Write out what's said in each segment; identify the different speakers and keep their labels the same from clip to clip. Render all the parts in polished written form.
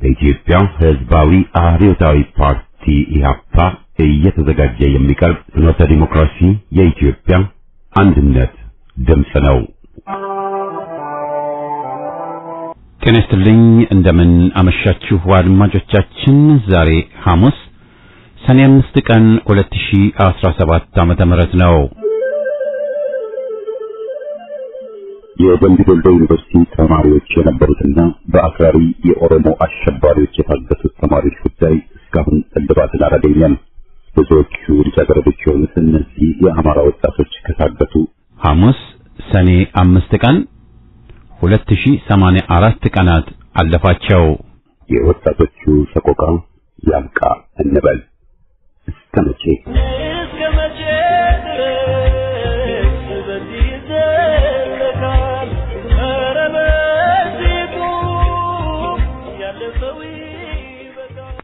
Speaker 1: የኢትዮጵያ ሕዝባዊ አብዮታዊ ፓርቲ ኢህአፓ እየተዘጋጀ የሚቀርብ ፍኖተ ዲሞክራሲ የኢትዮጵያ አንድነት ድምፅ ነው። ጤና ይስጥልኝ፣ እንደምን አመሻችሁ አድማጮቻችን። ዛሬ ሐሙስ ሰኔ 5 ቀን 2017 ዓመተ ምህረት ነው። የደምቢ ዶሎ ዩኒቨርሲቲ ተማሪዎች የነበሩትና በአክራሪ የኦሮሞ አሸባሪዎች የታገቱት ተማሪዎች ጉዳይ እስካሁን እልባትን አላገኘም። ብዙዎቹ ልጃገረዶች የሆኑት እነዚህ የአማራ ወጣቶች ከታገቱ ሐሙስ ሰኔ 5 ቀን 2084 ቀናት አለፋቸው። የወጣቶቹ ሰቆቃ ያብቃ እንበል። እስከ መቼ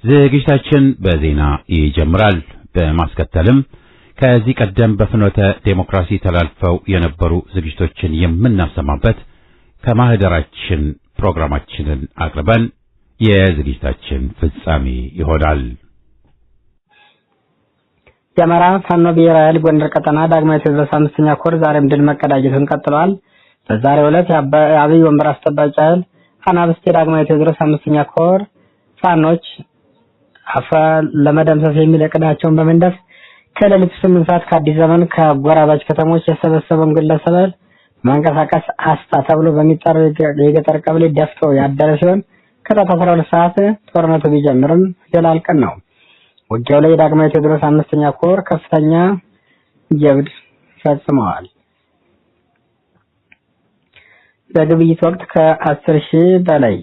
Speaker 1: ዝግጅታችን በዜና ይጀምራል። በማስከተልም ከዚህ ቀደም በፍኖተ ዴሞክራሲ ተላልፈው የነበሩ ዝግጅቶችን የምናሰማበት ከማህደራችን ፕሮግራማችንን አቅርበን የዝግጅታችን ፍጻሜ ይሆናል።
Speaker 2: የአማራ ፋኖ ብሔራዊ ኃይል ጎንደር ቀጠና ዳግማዊ ቴዎድሮስ 5ኛ ኮር ዛሬም ድል መቀዳጀቱን ቀጥሏል። በዛሬው ዕለት የአብይ ወንበር አስጠባቂ ኃይል አናብስቴ ዳግማዊ ቴዎድሮስ 5ኛ ኮር ፋኖች ለመደምሰስ የሚል እቅዳቸውን በመንደፍ ከሌሊቱ 8 ሰዓት ከአዲስ ዘመን ከጎራባች ከተሞች የሰበሰበውን ግለሰብ መንቀሳቀስ አስታ ተብሎ በሚጠራው የገጠር ቀበሌ ደፍቶ ያደረ ሲሆን ከጠዋት 12 ሰዓት ጦርነቱ ቢጀምርም ዘላልቀን ነው። ውጊያው ላይ ዳግማዊ ቴዎድሮስ 5ኛ ኮር ከፍተኛ ጀብድ ፈጽመዋል። በግብይት ወቅት ከ10,000 በላይ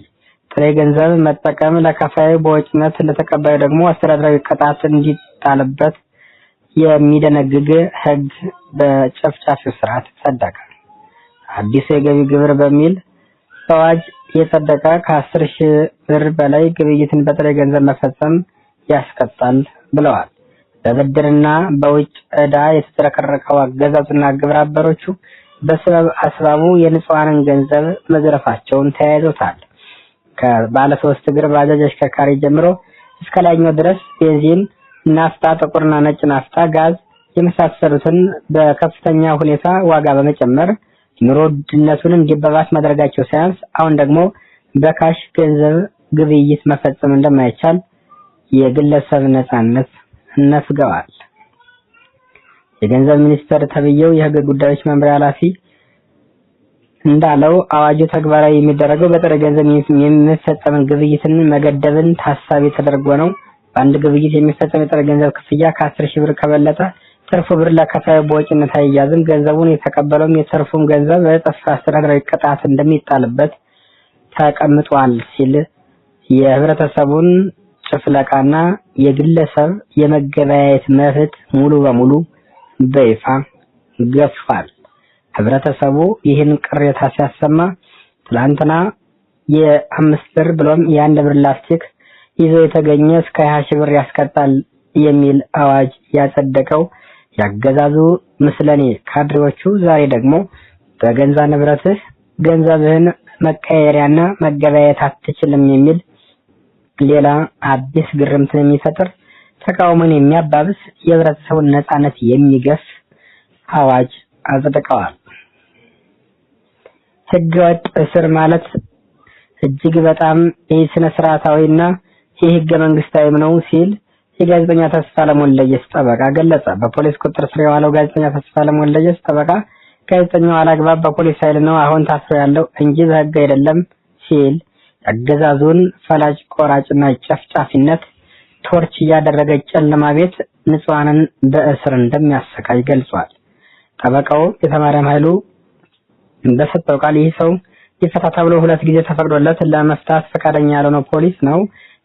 Speaker 2: ጥሬ ገንዘብ መጠቀም ለከፋዩ በወጭነት ለተቀባዩ ደግሞ አስተዳደራዊ ቅጣት እንዲጣልበት የሚደነግግ ሕግ በጨፍጫፊው ስርዓት ጸደቀ። አዲስ የገቢ ግብር በሚል አዋጅ የጸደቀ ከ10,000 ብር በላይ ግብይትን በጥሬ ገንዘብ መፈጸም ያስቀጣል ብለዋል። በብድርና በውጭ ዕዳ የተዝረከረከው አገዛዙና ግብረ አበሮቹ በሰበብ አስባቡ የንጹሃንን ገንዘብ መዝረፋቸውን ተያይዞታል። ከባለ 3 እግር ባጃጅ አሽከርካሪ ጀምሮ እስከ ላይኛው ድረስ ቤንዚን፣ ናፍጣ፣ ጥቁርና ነጭ ናፍጣ፣ ጋዝ የመሳሰሉትን በከፍተኛ ሁኔታ ዋጋ በመጨመር ኑሮ ውድነቱን እንዲባባስ ማድረጋቸው ሳያንስ አሁን ደግሞ በካሽ ገንዘብ ግብይት መፈጸም እንደማይቻል የግለሰብ ነጻነት ነፍገዋል። የገንዘብ ሚኒስቴር ተብየው የህግ ጉዳዮች መምሪያ ኃላፊ እንዳለው አዋጁ ተግባራዊ የሚደረገው በጥሬ ገንዘብ የሚፈጸም ግብይትን መገደብን ታሳቢ ተደርጎ ነው። በአንድ ግብይት የሚፈጸም የጥሬ ገንዘብ ክፍያ ከ10,000 ብር ከበለጠ ትርፉ ብር ለከፋዩ በወጭነት አይያዝም። ገንዘቡን የተቀበለውም የትርፉን ገንዘብ በእጥፍ አስተዳደራዊ ቅጣት እንደሚጣልበት ተቀምጧል ሲል የህብረተሰቡን ጭፍለቃና የግለሰብ የመገበያየት መብት ሙሉ በሙሉ በይፋ ገፏል። ህብረተሰቡ ይህን ቅሬታ ሲያሰማ ትላንትና የ5 ብር ብሎም የ1 ብር ላስቲክ ይዞ የተገኘ እስከ 20,000 ብር ያስቀጣል የሚል አዋጅ ያጸደቀው ያገዛዙ ምስለኔ ካድሬዎቹ ዛሬ ደግሞ በገንዛ ንብረትህ ገንዘብህን መቀየሪያና መገበያየት አትችልም የሚል ሌላ አዲስ ግርምትን የሚፈጥር ተቃውሞን የሚያባብስ የህብረተሰቡን ነጻነት የሚገፍ አዋጅ አጽድቀዋል። ህገወጥ እስር ማለት እጅግ በጣም የስነ ስርዓታዊና የህገ መንግስታዊም ነው ሲል የጋዜጠኛ ተስፋለም ወልደየስ ጠበቃ ገለጸ። በፖሊስ ቁጥጥር ስር የዋለው ጋዜጠኛ ተስፋለም ወልደየስ ጠበቃ ጋዜጠኛው አላግባብ በፖሊስ ኃይል ነው አሁን ታስሮ ያለው እንጂ በህግ አይደለም ሲል አገዛዙን ፈላጭ ቆራጭና ጨፍጫፊነት ቶርች ያደረገ ጨለማ ቤት ንጹሃንን በእስር እንደሚያሰቃይ ገልጿል። ጠበቃው የተማሪያም ኃይሉ እንደሰጠው ቃል ይህ ሰው ይፈታ ተብሎ 2 ጊዜ ተፈቅዶለት ለመፍታት ፈቃደኛ ያልሆነው ፖሊስ ነው።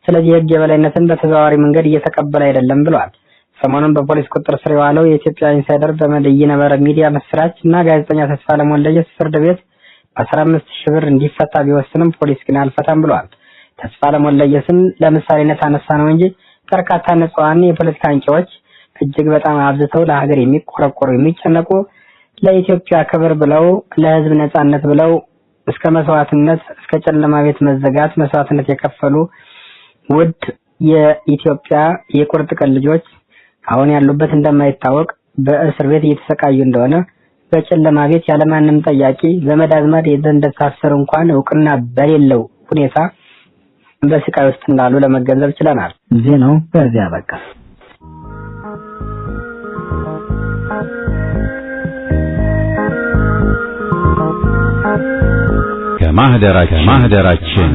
Speaker 2: ስለዚህ የህግ የበላይነትን በተዘዋዋሪ መንገድ እየተቀበለ አይደለም ብሏል። ሰሞኑን በፖሊስ ቁጥጥር ስር የዋለው የኢትዮጵያ ኢንሳይደር በመደየነ መረብ ሚዲያ መስራች እና ጋዜጠኛ ተስፋለም ወልደየስ ፍርድ ቤት 15,000 ብር እንዲፈታ ቢወስንም ፖሊስ ግን አልፈታም ብሏል። ተስፋለም ወልደየስን ለምሳሌነት አነሳ ነው እንጂ በርካታ ንጹሃን የፖለቲካ አንቂዎች እጅግ በጣም አብዝተው ለሀገር የሚቆረቆሩ የሚጨነቁ ለኢትዮጵያ ክብር ብለው ለህዝብ ነጻነት ብለው እስከ መስዋዕትነት እስከ ጨለማ ቤት መዘጋት መስዋዕትነት የከፈሉ ውድ የኢትዮጵያ የቁርጥ ቀን ልጆች አሁን ያሉበት እንደማይታወቅ በእስር ቤት እየተሰቃዩ እንደሆነ በጨለማ ቤት ያለማንም ጠያቂ ዘመድ አዝማድ እንደታሰሩ እንኳን እውቅና በሌለው ሁኔታ በስቃይ ውስጥ እንዳሉ ለመገንዘብ ችለናል። ዜናው በዚያ በቃ።
Speaker 1: ከማህደራችን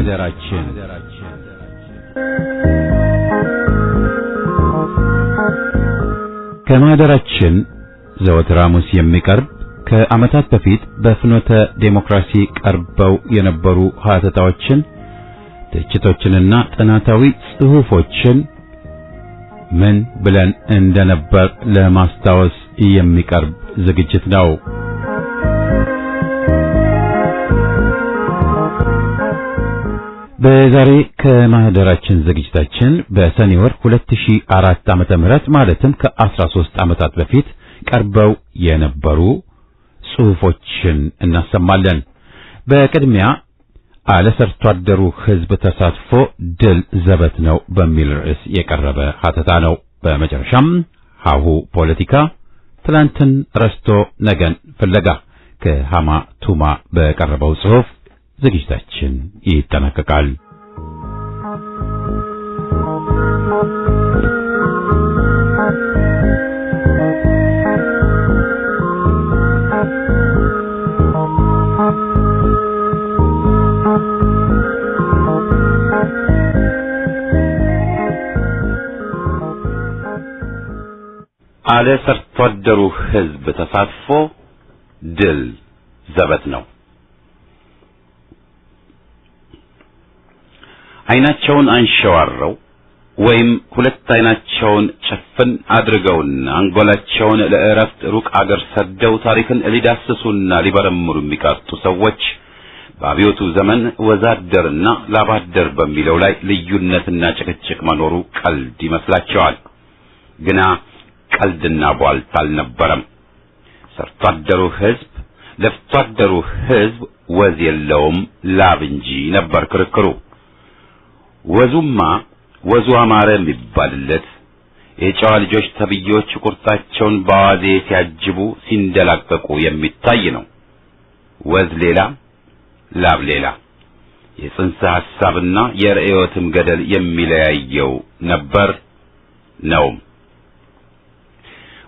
Speaker 1: ከማህደራችን ዘወትር ሐሙስ የሚቀርብ ከዓመታት በፊት በፍኖተ ዴሞክራሲ ቀርበው የነበሩ ሀተታዎችን፣ ትችቶችንና ጥናታዊ ጽሑፎችን ምን ብለን እንደነበር ለማስታወስ የሚቀርብ ዝግጅት ነው። በዛሬ ከማህደራችን ዝግጅታችን በሰኔ ወር 2004 ዓመተ ምህረት ማለትም ከ13 ዓመታት በፊት ቀርበው የነበሩ ጽሑፎችን እናሰማለን። በቅድሚያ አለ ሰርቶ አደሩ ሕዝብ ተሳትፎ ድል ዘበት ነው በሚል ርዕስ የቀረበ ሀተታ ነው። በመጨረሻም ሀሁ ፖለቲካ ትላንትን ረስቶ ነገን ፍለጋ ከሃማ ቱማ በቀረበው ጽሑፍ ዝግጅታችን ይጠናቀቃል። አለ ሰርቶ አደሩ ሕዝብ ተሳትፎ ድል ዘበት ነው። አይናቸውን አንሸዋረው ወይም ሁለት አይናቸውን ጨፍን አድርገውና አንጎላቸውን ለእረፍት ሩቅ አገር ሰደው ታሪክን ሊዳስሱና ሊበረምሩ የሚቃጡ ሰዎች በአብዮቱ ዘመን ወዛደርና ላባደር በሚለው ላይ ልዩነትና ጭቅጭቅ መኖሩ ቀልድ ይመስላቸዋል። ግና ቀልድና ቧልት አልነበረም። ሰርቶ አደሩ ሕዝብ ለፍቶ አደሩ ሕዝብ ወዝ የለውም ላብ እንጂ ነበር ክርክሩ። ወዙማ ወዙ አማረ የሚባልለት የጨዋ ልጆች ተብዮች ቁርጣቸውን በአዋዜ ሲያጅቡ ሲንደላቀቁ የሚታይ ነው። ወዝ ሌላ ላብ ሌላ፣ የጽንሰ ሐሳብና የርዕዮትም ገደል የሚለያየው ነበር ነው።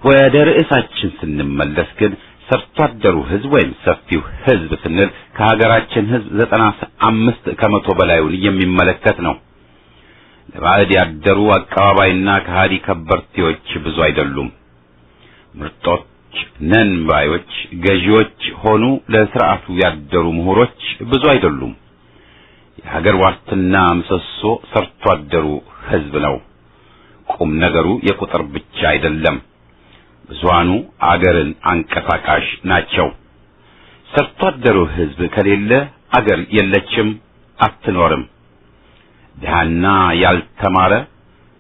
Speaker 1: ወደ ርዕሳችን ስንመለስ ግን ሰርቶ አደሩ ሕዝብ ወይም ሰፊው ሕዝብ ስንል ከሀገራችን ሕዝብ 95 ከመቶ በላዩን የሚመለከት ነው። ለባዕድ ያደሩ አቀባባይና ከሃዲ ከበርቴዎች ብዙ አይደሉም። ምርጦች ነን ባዮች ገዢዎች ሆኑ ለሥርዓቱ ያደሩ ምሁሮች ብዙ አይደሉም። የሀገር ዋስትና ምሰሶ ሰርቶ አደሩ ሕዝብ ነው። ቁም ነገሩ የቁጥር ብቻ አይደለም። ብዙሃኑ አገርን አንቀሳቃሽ ናቸው። ሰርቶ አደሩ ሕዝብ ከሌለ አገር የለችም፣ አትኖርም። ድሃና ያልተማረ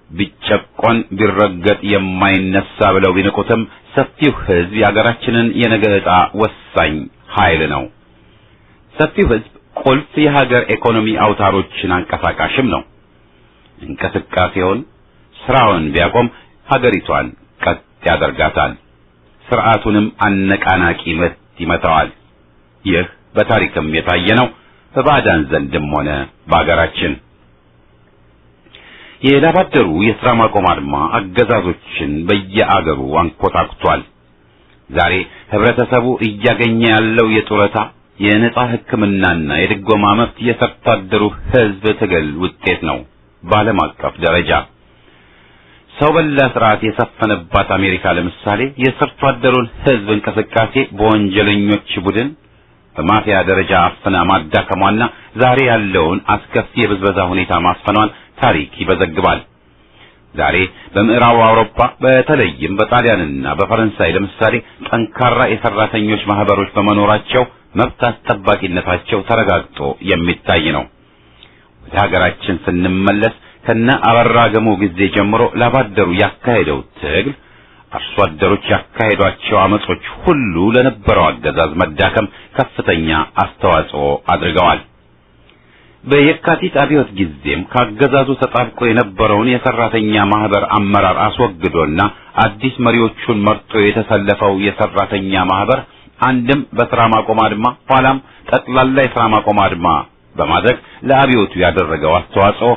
Speaker 1: ቢጨቆን ቢረገጥ የማይነሳ ብለው ቢንቁትም ሰፊው ሕዝብ የሀገራችንን የነገ ዕጣ ወሳኝ ኃይል ነው። ሰፊው ሕዝብ ቁልፍ የሀገር ኢኮኖሚ አውታሮችን አንቀሳቃሽም ነው። እንቅስቃሴውን ስራውን ቢያቆም ሀገሪቷን ቀጥ ያደርጋታል። ስርዓቱንም አነቃናቂ ምት ይመታዋል። ይህ በታሪክም የታየ ነው፣ በባዕዳን ዘንድም ሆነ በአገራችን። የላባደሩ የሥራ ማቆም አድማ አገዛዞችን በየአገሩ አንኮታኩቷል። ዛሬ ህብረተሰቡ እያገኘ ያለው የጡረታ የነጻ ሕክምናና የድጎማ መብት የሰርቶ አደሩ ሕዝብ ትግል ውጤት ነው። በዓለም አቀፍ ደረጃ ሰው በላ ስርዓት የሰፈነባት አሜሪካ ለምሳሌ የሰርቶ አደሩን ሕዝብ እንቅስቃሴ በወንጀለኞች ቡድን በማፊያ ደረጃ አፍና ማዳከሟና ዛሬ ያለውን አስከፊ የብዝበዛ ሁኔታ ማስፈኗን ታሪክ ይበዘግባል። ዛሬ በምዕራቡ አውሮፓ በተለይም በጣሊያንና በፈረንሳይ ለምሳሌ ጠንካራ የሰራተኞች ማህበሮች በመኖራቸው መብት አስጠባቂነታቸው ተረጋግጦ የሚታይ ነው። ወደ ሀገራችን ስንመለስ ከነ አበራ ገሞ ጊዜ ጀምሮ ላባደሩ ያካሄደው ትግል፣ አርሶ አደሮች ያካሄዷቸው አመጾች ሁሉ ለነበረው አገዛዝ መዳከም ከፍተኛ አስተዋጽኦ አድርገዋል። በየካቲት አብዮት ጊዜም ካገዛዙ ተጣብቆ የነበረውን የሰራተኛ ማህበር አመራር አስወግዶና አዲስ መሪዎቹን መርጦ የተሰለፈው የሰራተኛ ማህበር አንድም በስራ ማቆም አድማ ኋላም ጠቅላላ የስራ ማቆም አድማ በማድረግ ለአብዮቱ ያደረገው አስተዋጽኦ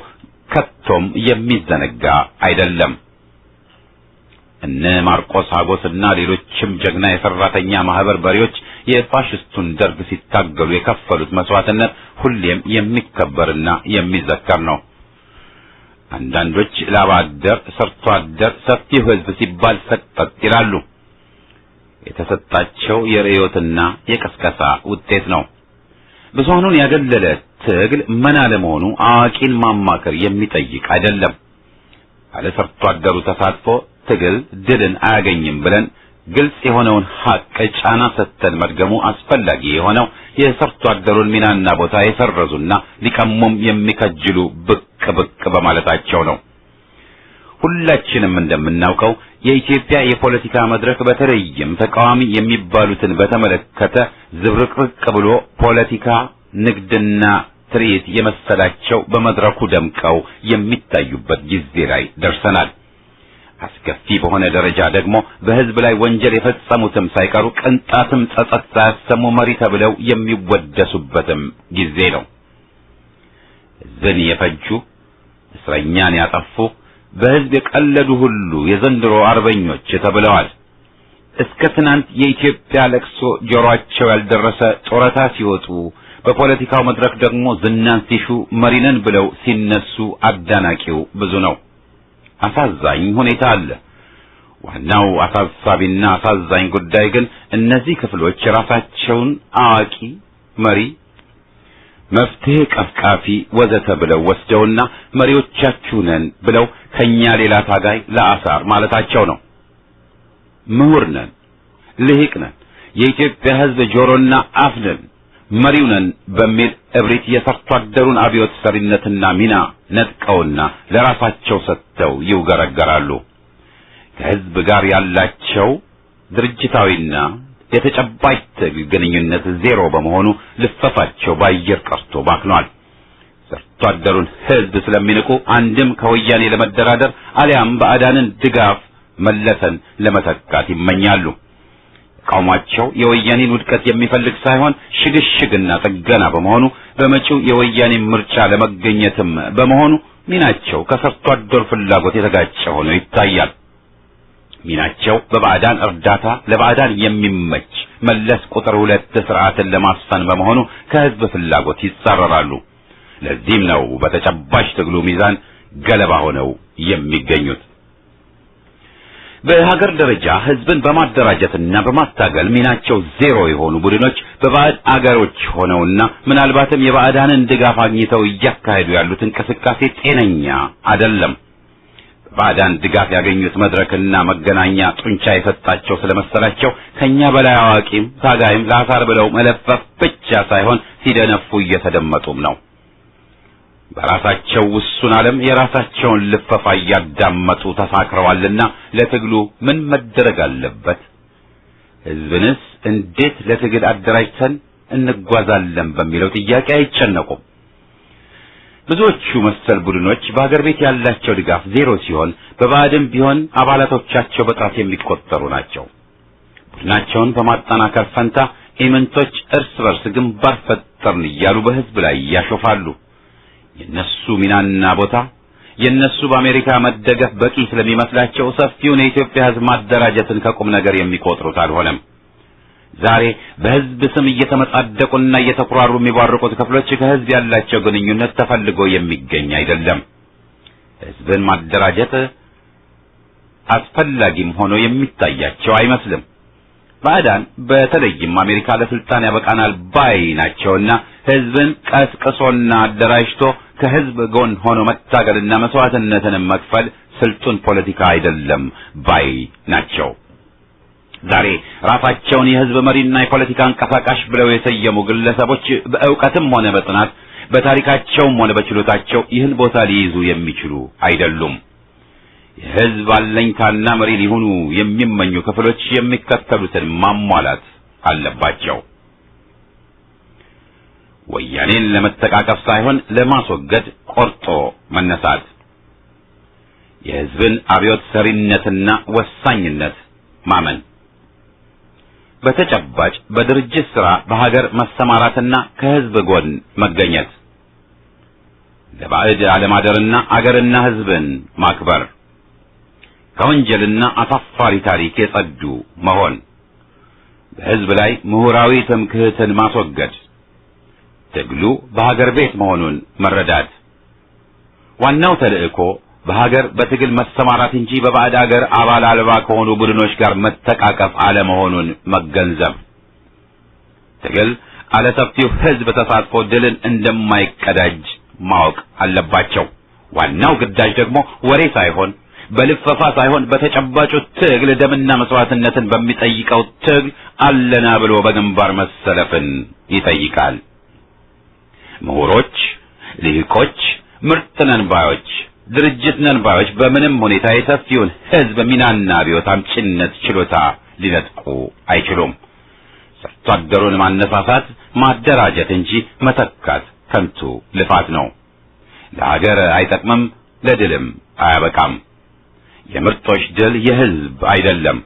Speaker 1: ከቶም የሚዘነጋ አይደለም። እነ ማርቆስ ሀጎስና ሌሎችም ጀግና የሰራተኛ ማህበር በሪዎች የፋሽስቱን ደርግ ሲታገሉ የከፈሉት መስዋዕትነት ሁሌም የሚከበርና የሚዘከር ነው። አንዳንዶች ላባ አደር፣ ሰርቶ አደር፣ ሰፊው ህዝብ ሲባል ሰጠጥ ይላሉ። የተሰጣቸው የርዕዮትና የቀስቀሳ ውጤት ነው። ብዙሃኑን ያገለለ ትግል መና ለመሆኑ አዋቂን ማማከር የሚጠይቅ አይደለም። ያለ ሰርቶ አደሩ ተሳትፎ ትግል ድልን አያገኝም ብለን ግልጽ የሆነውን ሐቅ ጫና ሰጥተን መድገሙ አስፈላጊ የሆነው የሰርቶ አደሩን ሚናና ቦታ የሰረዙና ሊቀሙም የሚከጅሉ ብቅ ብቅ በማለታቸው ነው። ሁላችንም እንደምናውቀው የኢትዮጵያ የፖለቲካ መድረክ በተለይም ተቃዋሚ የሚባሉትን በተመለከተ ዝብርቅርቅ ብሎ ፖለቲካ፣ ንግድና ትርኢት የመሰላቸው በመድረኩ ደምቀው የሚታዩበት ጊዜ ላይ ደርሰናል። አስከፊ በሆነ ደረጃ ደግሞ በህዝብ ላይ ወንጀል የፈጸሙትም ሳይቀሩ ቅንጣትም ጸጸት ሳያሰሙ መሪ ተብለው የሚወደሱበትም ጊዜ ነው። ህዝብን የፈጁ፣ እስረኛን ያጠፉ፣ በህዝብ የቀለዱ ሁሉ የዘንድሮ አርበኞች ተብለዋል። እስከ ትናንት የኢትዮጵያ ለቅሶ ጆሮአቸው ያልደረሰ ጡረታ ሲወጡ፣ በፖለቲካው መድረክ ደግሞ ዝናን ሲሹ መሪነን ብለው ሲነሱ አዳናቂው ብዙ ነው። አሳዛኝ ሁኔታ አለ። ዋናው አሳሳቢና አሳዛኝ ጉዳይ ግን እነዚህ ክፍሎች ራሳቸውን አዋቂ፣ መሪ፣ መፍትሄ ቀፍቃፊ ወዘተ ብለው ወስደውና መሪዎቻችሁ ነን ብለው ከኛ ሌላ ታጋይ ለአሳር ማለታቸው ነው። ምሁር ነን፣ ልሂቅ ነን፣ የኢትዮጵያ ህዝብ ጆሮና አፍ ነን፣ መሪው ነን በሚል እብሪት የሰርቶ አደሩን አብዮት ሰሪነትና ሚና ነጥቀውና ለራሳቸው ሰጥተው ይውገረገራሉ። ከህዝብ ጋር ያላቸው ድርጅታዊና የተጨባጭ ትግል ግንኙነት ዜሮ በመሆኑ ልፈፋቸው ባየር ቀርቶ ባክኗል። ሰርቶ አደሩን ህዝብ ስለሚንቁ አንድም ከወያኔ ለመደራደር አሊያም ባዕዳንን ድጋፍ መለሰን ለመተካት ይመኛሉ። ቃውማቸው የወያኔን ውድቀት የሚፈልግ ሳይሆን ሽግሽግና ጥገና በመሆኑ በመጪው የወያኔ ምርጫ ለመገኘትም በመሆኑ ሚናቸው ከሰርቶ አደር ፍላጎት የተጋጨ ሆኖ ይታያል። ሚናቸው በባዕዳን እርዳታ ለባዕዳን የሚመች መለስ ቁጥር 2 ስርዓትን ለማስፈን በመሆኑ ከህዝብ ፍላጎት ይጻረራሉ። ለዚህም ነው በተጨባጭ ትግሉ ሚዛን ገለባ ሆነው የሚገኙት። በሀገር ደረጃ ህዝብን በማደራጀትና በማታገል ሚናቸው ዜሮ የሆኑ ቡድኖች በባዕድ አገሮች ሆነውና ምናልባትም የባዕዳንን ድጋፍ አግኝተው እያካሄዱ ያሉት እንቅስቃሴ ጤነኛ አይደለም። ባዕዳን ድጋፍ ያገኙት መድረክና መገናኛ ጡንቻ የሰጣቸው ስለመሰላቸው ከኛ በላይ አዋቂም ታጋይም ለአሳር ብለው መለፈፍ ብቻ ሳይሆን ሲደነፉ እየተደመጡም ነው። በራሳቸው ውሱን ዓለም የራሳቸውን ልፈፋ እያዳመጡ ተሳክረዋልና ለትግሉ ምን መደረግ አለበት? ህዝብንስ እንዴት ለትግል አደራጅተን እንጓዛለን በሚለው ጥያቄ አይጨነቁም። ብዙዎቹ መሰል ቡድኖች በአገር ቤት ያላቸው ድጋፍ ዜሮ ሲሆን በባዕድም ቢሆን አባላቶቻቸው በጣት የሚቆጠሩ ናቸው። ቡድናቸውን በማጠናከር ፈንታ ኢምንቶች እርስ በርስ ግንባር ፈጠርን እያሉ በህዝብ ላይ ያሾፋሉ። የነሱ ሚናና ቦታ የነሱ በአሜሪካ መደገፍ በቂ ስለሚመስላቸው ሰፊውን የኢትዮጵያ ህዝብ ማደራጀትን ከቁም ነገር የሚቆጥሩት አልሆነም። ዛሬ በህዝብ ስም እየተመጻደቁና እየተኩራሩ የሚባርቁት ክፍሎች ከህዝብ ያላቸው ግንኙነት ተፈልጎ የሚገኝ አይደለም። ህዝብን ማደራጀት አስፈላጊም ሆኖ የሚታያቸው አይመስልም። ባዕዳን በተለይም አሜሪካ ለስልጣን ያበቃናል ባይ ናቸውና ህዝብን ቀስቅሶና አደራጅቶ ከህዝብ ጎን ሆኖ መታገልና መስዋዕትነትን መክፈል ስልጡን ፖለቲካ አይደለም ባይ ናቸው። ዛሬ ራሳቸውን የህዝብ መሪና የፖለቲካ አንቀሳቃሽ ብለው የሰየሙ ግለሰቦች በእውቀትም ሆነ በጽናት በታሪካቸውም ሆነ በችሎታቸው ይህን ቦታ ሊይዙ የሚችሉ አይደሉም። የህዝብ አለኝታና መሪ ሊሆኑ የሚመኙ ክፍሎች የሚከተሉትን ማሟላት አለባቸው። ወያኔን ለመተቃቀፍ ሳይሆን ለማስወገድ ቆርጦ መነሳት፣ የሕዝብን አብዮት ሰሪነትና ወሳኝነት ማመን፣ በተጨባጭ በድርጅት ሥራ በሀገር መሰማራትና ከሕዝብ ጎን መገኘት፣ ለባዕድ አለማደርና አገርና ሕዝብን ማክበር፣ ከወንጀልና አሳፋሪ ታሪክ የጸዱ መሆን፣ በሕዝብ ላይ ምሁራዊ ትምክህትን ማስወገድ፣ ትግሉ በሀገር ቤት መሆኑን መረዳት፣ ዋናው ተልእኮ በሀገር በትግል መሰማራት እንጂ በባዕድ አገር አባል አልባ ከሆኑ ቡድኖች ጋር መተቃቀፍ አለመሆኑን መገንዘብ፣ ትግል አለ ሰፊው ሕዝብ ተሳትፎ ድልን እንደማይቀዳጅ ማወቅ አለባቸው። ዋናው ግዳጅ ደግሞ ወሬ ሳይሆን በልፈፋ ሳይሆን በተጨባጩ ትግል ደምና መስዋዕትነትን በሚጠይቀው ትግል አለና ብሎ በግንባር መሰለፍን ይጠይቃል። ምሁሮች፣ ልሂቆች፣ ምርጥ ነን ባዮች፣ ድርጅት ነን ባዮች በምንም ሁኔታ የሰፊውን ሕዝብ ሚናና አብዮት አምጪነት ችሎታ ሊነጥቁ አይችሉም። ሰርቶ አደሩን ማነሳሳት፣ ማደራጀት እንጂ መተካት ከንቱ ልፋት ነው። ለሀገር አይጠቅምም፣ ለድልም አያበቃም። የምርጦች ድል የሕዝብ አይደለም።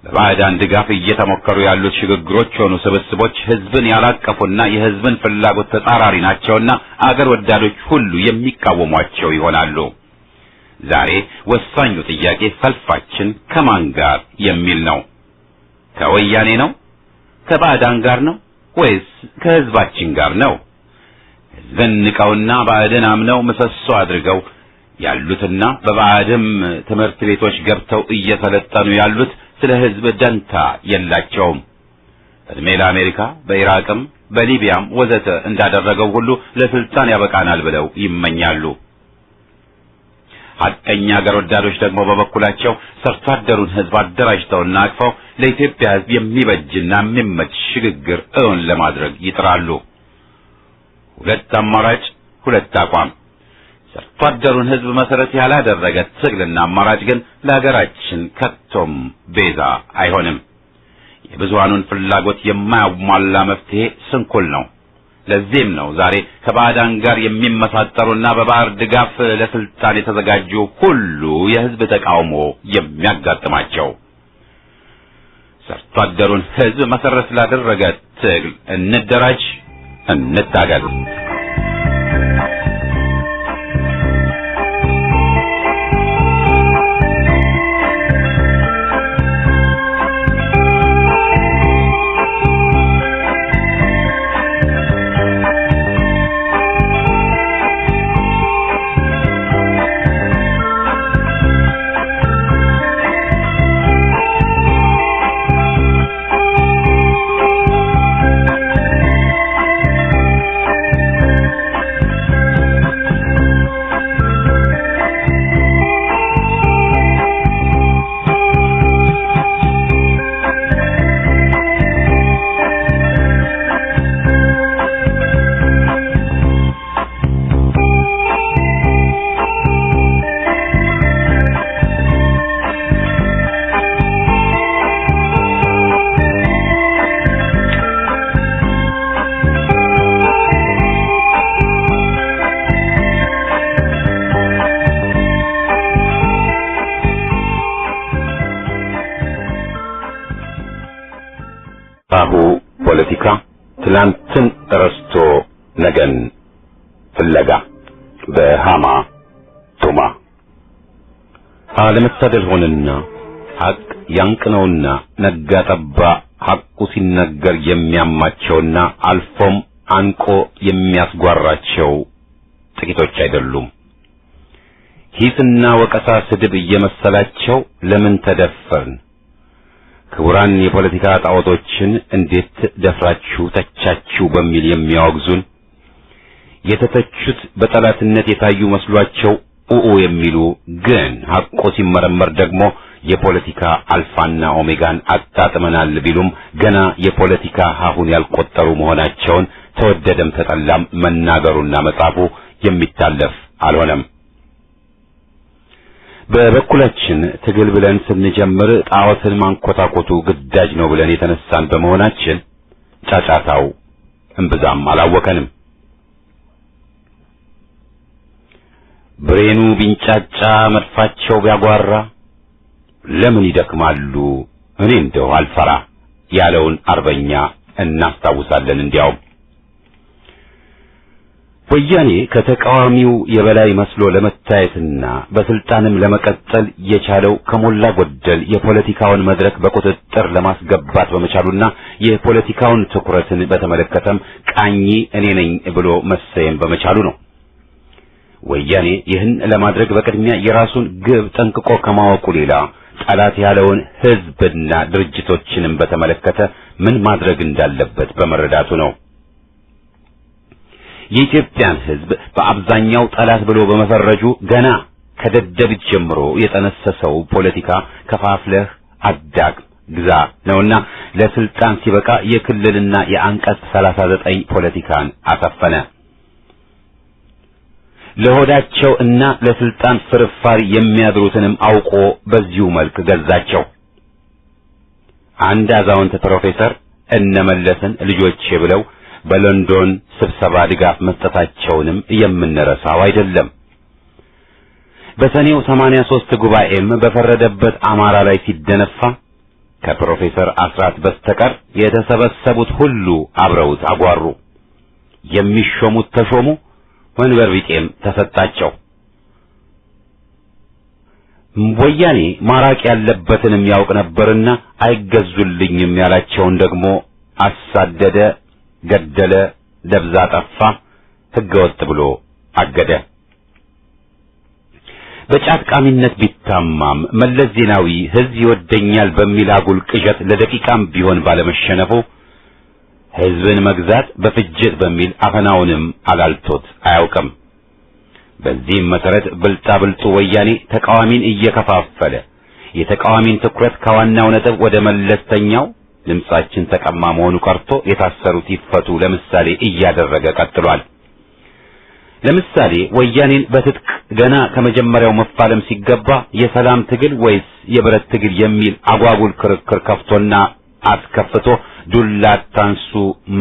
Speaker 1: በባዕዳን ድጋፍ እየተሞከሩ ያሉት ሽግግሮች ሆኑ ስብስቦች ሕዝብን ያላቀፉና የሕዝብን ፍላጎት ተጻራሪ ናቸውና አገር ወዳዶች ሁሉ የሚቃወሟቸው ይሆናሉ። ዛሬ ወሳኙ ጥያቄ ሰልፋችን ከማን ጋር የሚል ነው። ከወያኔ ነው? ከባዕዳን ጋር ነው? ወይስ ከሕዝባችን ጋር ነው? ሕዝብን ንቀውና ባዕድን አምነው ምሰሶ አድርገው ያሉትና በባዕድም ትምህርት ቤቶች ገብተው እየሰለጠኑ ያሉት ስለ ሕዝብ ደንታ የላቸውም። እድሜ ለአሜሪካ በኢራቅም በሊቢያም ወዘተ እንዳደረገው ሁሉ ለስልጣን ያበቃናል ብለው ይመኛሉ። ሐቀኛ አገር ወዳዶች ደግሞ በበኩላቸው ሰርቶ አደሩን ሕዝብ አደራጅተውና አቅፈው ለኢትዮጵያ ሕዝብ የሚበጅና የሚመች ሽግግር እውን ለማድረግ ይጥራሉ። ሁለት አማራጭ፣ ሁለት አቋም። ሰርቶ አደሩን ሕዝብ መሰረት ያላደረገ ትግልና አማራጭ ግን ለሀገራችን ከቶም ቤዛ አይሆንም። የብዙሃኑን ፍላጎት የማያሟላ መፍትሄ ስንኩል ነው። ለዚህም ነው ዛሬ ከባዕዳን ጋር የሚመሳጠሩና በባዕድ ድጋፍ ለስልጣን የተዘጋጁ ሁሉ የሕዝብ ተቃውሞ የሚያጋጥማቸው። ሰርቶ አደሩን ሕዝብ መሰረት ላደረገ ትግል እንደራጅ፣ እንታገል። ፖለቲካ ትላንትን ረስቶ ነገን ፍለጋ በሃማ ቱማ። አለመታደል ሆነና ሐቅ ያንቅነውና ነጋ ጠባ ሐቁ ሲነገር የሚያማቸውና አልፎም አንቆ የሚያስጓራቸው ጥቂቶች አይደሉም። ሂስና ወቀሳ ስድብ እየመሰላቸው ለምን ተደፈርን፣ ክቡራን የፖለቲካ ጣዖቶችን እንዴት ደፍራችሁ ተቻችሁ በሚል የሚያወግዙን፣ የተተቹት በጠላትነት የታዩ መስሏቸው ኡኡ የሚሉ ግን ሐቆ ሲመረመር ደግሞ የፖለቲካ አልፋና ኦሜጋን አጣጥመናል ቢሉም ገና የፖለቲካ ሀሁን ያልቆጠሩ መሆናቸውን ተወደደም ተጠላም መናገሩና መጻፉ የሚታለፍ አልሆነም። በበኩላችን ትግል ብለን ስንጀምር ጣዖትን ማንኮታኮቱ ግዳጅ ነው ብለን የተነሳን በመሆናችን ጫጫታው እምብዛም አላወከንም። ብሬኑ ቢንጫጫ መድፋቸው ቢያጓራ ለምን ይደክማሉ እኔ እንደው አልፈራ ያለውን አርበኛ እናስታውሳለን። እንዲያውም ወያኔ ከተቃዋሚው የበላይ መስሎ ለመታየትና በስልጣንም ለመቀጠል የቻለው ከሞላ ጎደል የፖለቲካውን መድረክ በቁጥጥር ለማስገባት በመቻሉና የፖለቲካውን ትኩረትን በተመለከተም ቃኝ እኔ ነኝ ብሎ መሰየም በመቻሉ ነው። ወያኔ ይህን ለማድረግ በቅድሚያ የራሱን ግብ ጠንቅቆ ከማወቁ ሌላ ጠላት ያለውን ህዝብና ድርጅቶችንም በተመለከተ ምን ማድረግ እንዳለበት በመረዳቱ ነው። የኢትዮጵያን ህዝብ በአብዛኛው ጠላት ብሎ በመፈረጁ ገና ከደደቢት ጀምሮ የጠነሰሰው ፖለቲካ ከፋፍለህ አዳግም ግዛ ነውና ለስልጣን ሲበቃ የክልልና የአንቀጽ 39 ፖለቲካን አሰፈነ። ለሆዳቸው እና ለስልጣን ፍርፋሪ የሚያድሩትንም አውቆ በዚሁ መልክ ገዛቸው። አንድ አዛውንት ፕሮፌሰር እነመለስን ልጆቼ ብለው በለንዶን ስብሰባ ድጋፍ መስጠታቸውንም የምንረሳው አይደለም። በሰኔው 83 ጉባኤም በፈረደበት አማራ ላይ ሲደነፋ ከፕሮፌሰር አስራት በስተቀር የተሰበሰቡት ሁሉ አብረውት አጓሩ። የሚሾሙት ተሾሙ፣ ወንበር ቢጤም ተሰጣቸው። ወያኔ ማራቅ ያለበትንም ያውቅ ነበርና አይገዙልኝም ያላቸውን ደግሞ አሳደደ፣ ገደለ፣ ደብዛ ጠፋ፣ ህገወጥ ብሎ አገደ። በጫት ቃሚነት ቢታማም መለስ ዜናዊ ህዝብ ይወደኛል በሚል አጉል ቅዠት ለደቂቃም ቢሆን ባለመሸነፉ ህዝብን መግዛት በፍጅት በሚል አፈናውንም አላልቶት አያውቅም። በዚህም መሰረት ብልጣብልጡ ወያኔ ተቃዋሚን እየከፋፈለ የተቃዋሚን ትኩረት ከዋናው ነጥብ ወደ መለስተኛው ድምጻችን ተቀማ መሆኑ ቀርቶ የታሰሩት ይፈቱ ለምሳሌ እያደረገ ቀጥሏል። ለምሳሌ ወያኔን በትጥቅ ገና ከመጀመሪያው መፋለም ሲገባ የሰላም ትግል ወይስ የብረት ትግል የሚል አጓጉል ክርክር ከፍቶና አስከፍቶ ዱላ ታንሱ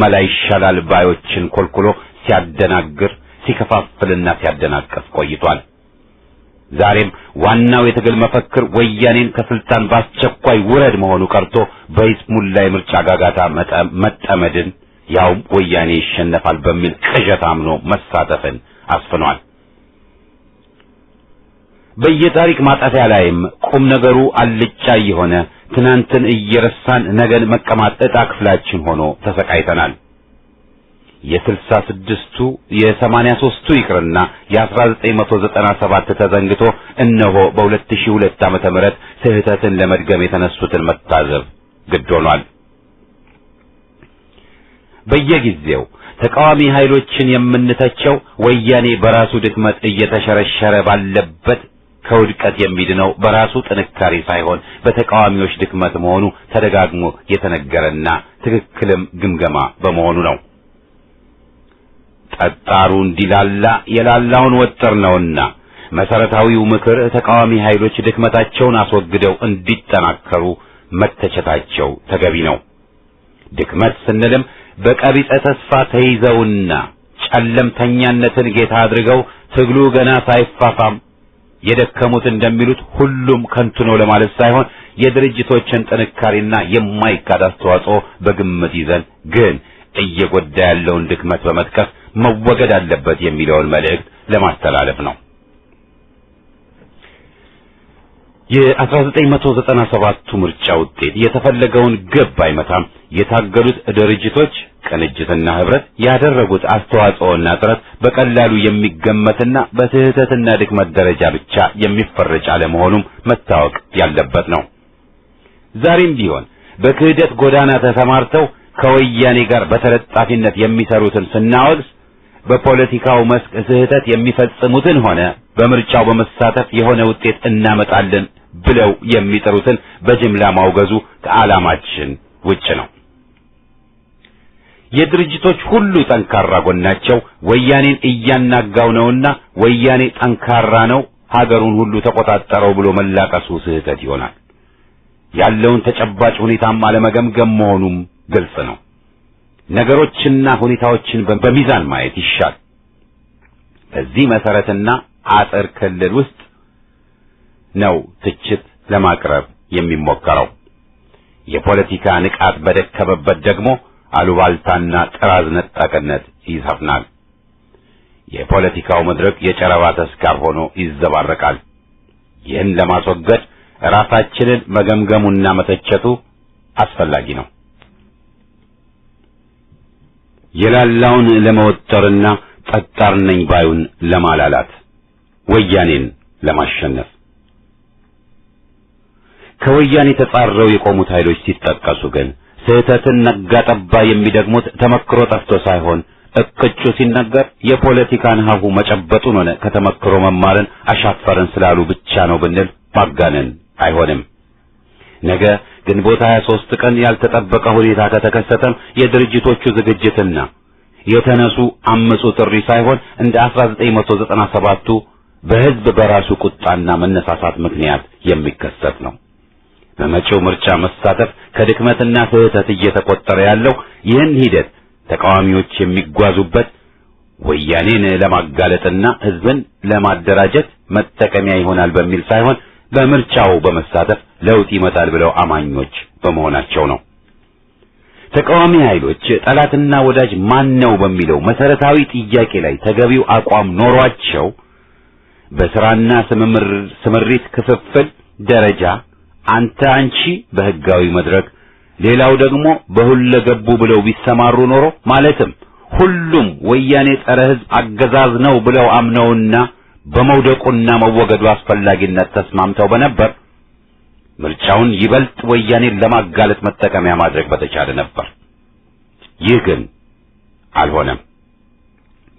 Speaker 1: መላ ይሻላል ባዮችን ኮልኩሎ ሲያደናግር ሲከፋፍልና ሲያደናቀፍ ቆይቷል። ዛሬም ዋናው የትግል መፈክር ወያኔን ከስልጣን በአስቸኳይ ውረድ መሆኑ ቀርቶ በይስሙላ የምርጫ ጋጋታ መጠመድን ያውም ወያኔ ይሸነፋል በሚል ቅዠት አምኖ መሳተፍን አስፍኗል። በየታሪክ ማጣፊያ ላይም ቁም ነገሩ አልጫ የሆነ ትናንትን እየረሳን ነገን መቀማት ዕጣ ክፍላችን ሆኖ ተሰቃይተናል። የ66ቱ የ83ቱ ይቅርና የ1997 ተዘንግቶ እነሆ በ2002 ዓመተ ምህረት ስህተትን ለመድገም የተነሱትን መታዘብ ግድ ሆኗል። በየጊዜው ተቃዋሚ ኃይሎችን የምንተቸው ወያኔ በራሱ ድክመት እየተሸረሸረ ባለበት ከውድቀት የሚድነው በራሱ ጥንካሬ ሳይሆን በተቃዋሚዎች ድክመት መሆኑ ተደጋግሞ የተነገረና ትክክልም ግምገማ በመሆኑ ነው። ጠጣሩ እንዲላላ የላላውን ወጥር ነውና መሰረታዊው ምክር ተቃዋሚ ኃይሎች ድክመታቸውን አስወግደው እንዲጠናከሩ መተቸታቸው ተገቢ ነው። ድክመት ስንልም በቀቢጸ ተስፋ ተይዘውና ጨለምተኛነትን ጌታ አድርገው ትግሉ ገና ሳይፋፋም የደከሙት እንደሚሉት ሁሉም ከንቱ ነው ለማለት ሳይሆን የድርጅቶችን ጥንካሬና የማይካድ አስተዋጽኦ በግምት ይዘን ግን እየጎዳ ያለውን ድክመት በመጥቀስ መወገድ አለበት የሚለውን መልእክት ለማስተላለፍ ነው። የ1997ቱ ምርጫ ውጤት የተፈለገውን ግብ አይመታም። የታገሉት ድርጅቶች ቅንጅትና ህብረት ያደረጉት አስተዋጽኦና ጥረት በቀላሉ የሚገመትና በስህተትና ድክመት ደረጃ ብቻ የሚፈረጅ አለመሆኑም መታወቅ ያለበት ነው። ዛሬም ቢሆን በክህደት ጎዳና ተሰማርተው ከወያኔ ጋር በተለጣፊነት የሚሰሩትን ስናወግዝ በፖለቲካው መስክ ስህተት የሚፈጽሙትን ሆነ በምርጫው በመሳተፍ የሆነ ውጤት እናመጣለን ብለው የሚጠሩትን በጅምላ ማውገዙ ከዓላማችን ውጭ ነው። የድርጅቶች ሁሉ ጠንካራ ጎናቸው ወያኔን እያናጋው ነውና ወያኔ ጠንካራ ነው፣ ሀገሩን ሁሉ ተቆጣጠረው ብሎ መላቀሱ ስህተት ይሆናል። ያለውን ተጨባጭ ሁኔታም አለመገምገም መሆኑም ግልጽ ነው። ነገሮችና ሁኔታዎችን በሚዛን ማየት ይሻል። በዚህ መሰረትና አጥር ክልል ውስጥ ነው ትችት ለማቅረብ የሚሞከረው። የፖለቲካ ንቃት በደከመበት ደግሞ አሉባልታና ጥራዝ ነጣቅነት ይሰፍናል። የፖለቲካው መድረክ የጨረባ ተስካር ሆኖ ይዘባረቃል። ይህን ለማስወገድ ራሳችንን መገምገሙና መተቸቱ አስፈላጊ ነው። የላላውን ለመወጠርና ጠጣር ነኝ ባዩን ለማላላት፣ ወያኔን ለማሸነፍ ከወያኔ ተጻረው የቆሙት ኃይሎች ሲጠቀሱ ግን ስህተትን ነጋጠባ የሚደግሙት ተመክሮ ጠፍቶ ሳይሆን እቅጩ ሲነገር የፖለቲካን ሀሁ መጨበጡን ሆነ ከተመክሮ መማርን አሻፈረን ስላሉ ብቻ ነው ብንል ማጋነን አይሆንም። ነገ ግንቦት 23 ቀን ያልተጠበቀ ሁኔታ ከተከሰተም የድርጅቶቹ ዝግጅትና የተነሱ አምፁ ጥሪ ሳይሆን እንደ 1997ቱ በህዝብ በራሱ ቁጣና መነሳሳት ምክንያት የሚከሰት ነው። በመጪው ምርጫ መሳተፍ ከድክመትና ስህተት እየተቆጠረ ያለው ይህን ሂደት ተቃዋሚዎች የሚጓዙበት ወያኔን ለማጋለጥና ህዝብን ለማደራጀት መጠቀሚያ ይሆናል በሚል ሳይሆን በምርጫው በመሳተፍ ለውጥ ይመጣል ብለው አማኞች በመሆናቸው ነው። ተቃዋሚ ኃይሎች ጠላትና ወዳጅ ማን ነው በሚለው መሰረታዊ ጥያቄ ላይ ተገቢው አቋም ኖሯቸው በስራና ስምሪት ክፍፍል ደረጃ አንተ አንቺ በህጋዊ መድረክ ሌላው ደግሞ በሁለገቡ ብለው ቢሰማሩ ኖሮ ማለትም ሁሉም ወያኔ ጸረ ህዝብ አገዛዝ ነው ብለው አምነውና በመውደቁና መወገዱ አስፈላጊነት ተስማምተው በነበር ምርጫውን ይበልጥ ወያኔን ለማጋለጥ መጠቀሚያ ማድረግ በተቻለ ነበር። ይህ ግን አልሆነም።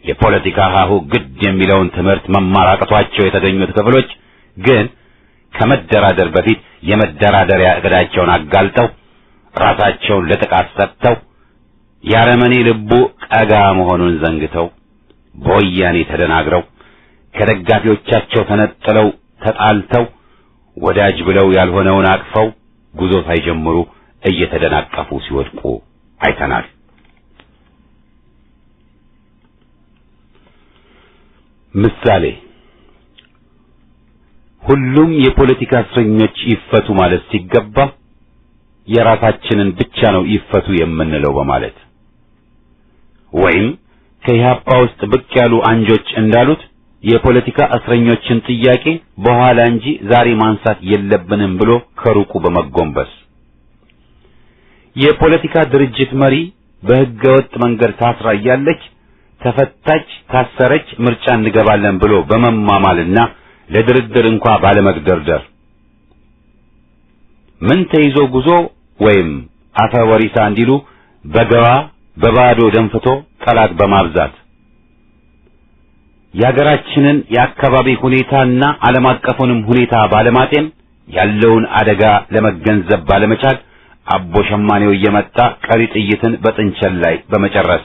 Speaker 1: የፖለቲካ ሀሁ ግድ የሚለውን ትምህርት መማር አቅቷቸው የተገኙት ክፍሎች ግን ከመደራደር በፊት የመደራደሪያ እቅዳቸውን አጋልጠው ራሳቸውን ለጥቃት ሰጥተው ያረመኔ ልቡ ቀጋ መሆኑን ዘንግተው በወያኔ ተደናግረው ከደጋፊዎቻቸው ተነጥለው ተጣልተው ወዳጅ ብለው ያልሆነውን አቅፈው ጉዞ ሳይጀምሩ እየተደናቀፉ ሲወድቁ አይተናል። ምሳሌ ሁሉም የፖለቲካ እስረኞች ይፈቱ ማለት ሲገባ የራሳችንን ብቻ ነው ይፈቱ የምንለው በማለት ወይም ከኢህአፓ ውስጥ ብቅ ያሉ አንጆች እንዳሉት የፖለቲካ እስረኞችን ጥያቄ በኋላ እንጂ ዛሬ ማንሳት የለብንም ብሎ ከሩቁ በመጎንበስ የፖለቲካ ድርጅት መሪ በህገወጥ መንገድ ታስራ እያለች ተፈታች፣ ታሰረች፣ ምርጫ እንገባለን ብሎ በመማማልና ለድርድር እንኳ ባለመግደርደር ምን ተይዞ ጉዞ ወይም አፈ ወሪሳ እንዲሉ በገባ በባዶ ደንፍቶ ጠላት በማብዛት የሀገራችንን የአካባቢ ሁኔታና ዓለም አቀፉንም ሁኔታ ባለማጤን ያለውን አደጋ ለመገንዘብ ባለመቻል አቦ ሸማኔው እየመጣ ቀሪ ጥይትን በጥንቸል ላይ በመጨረስ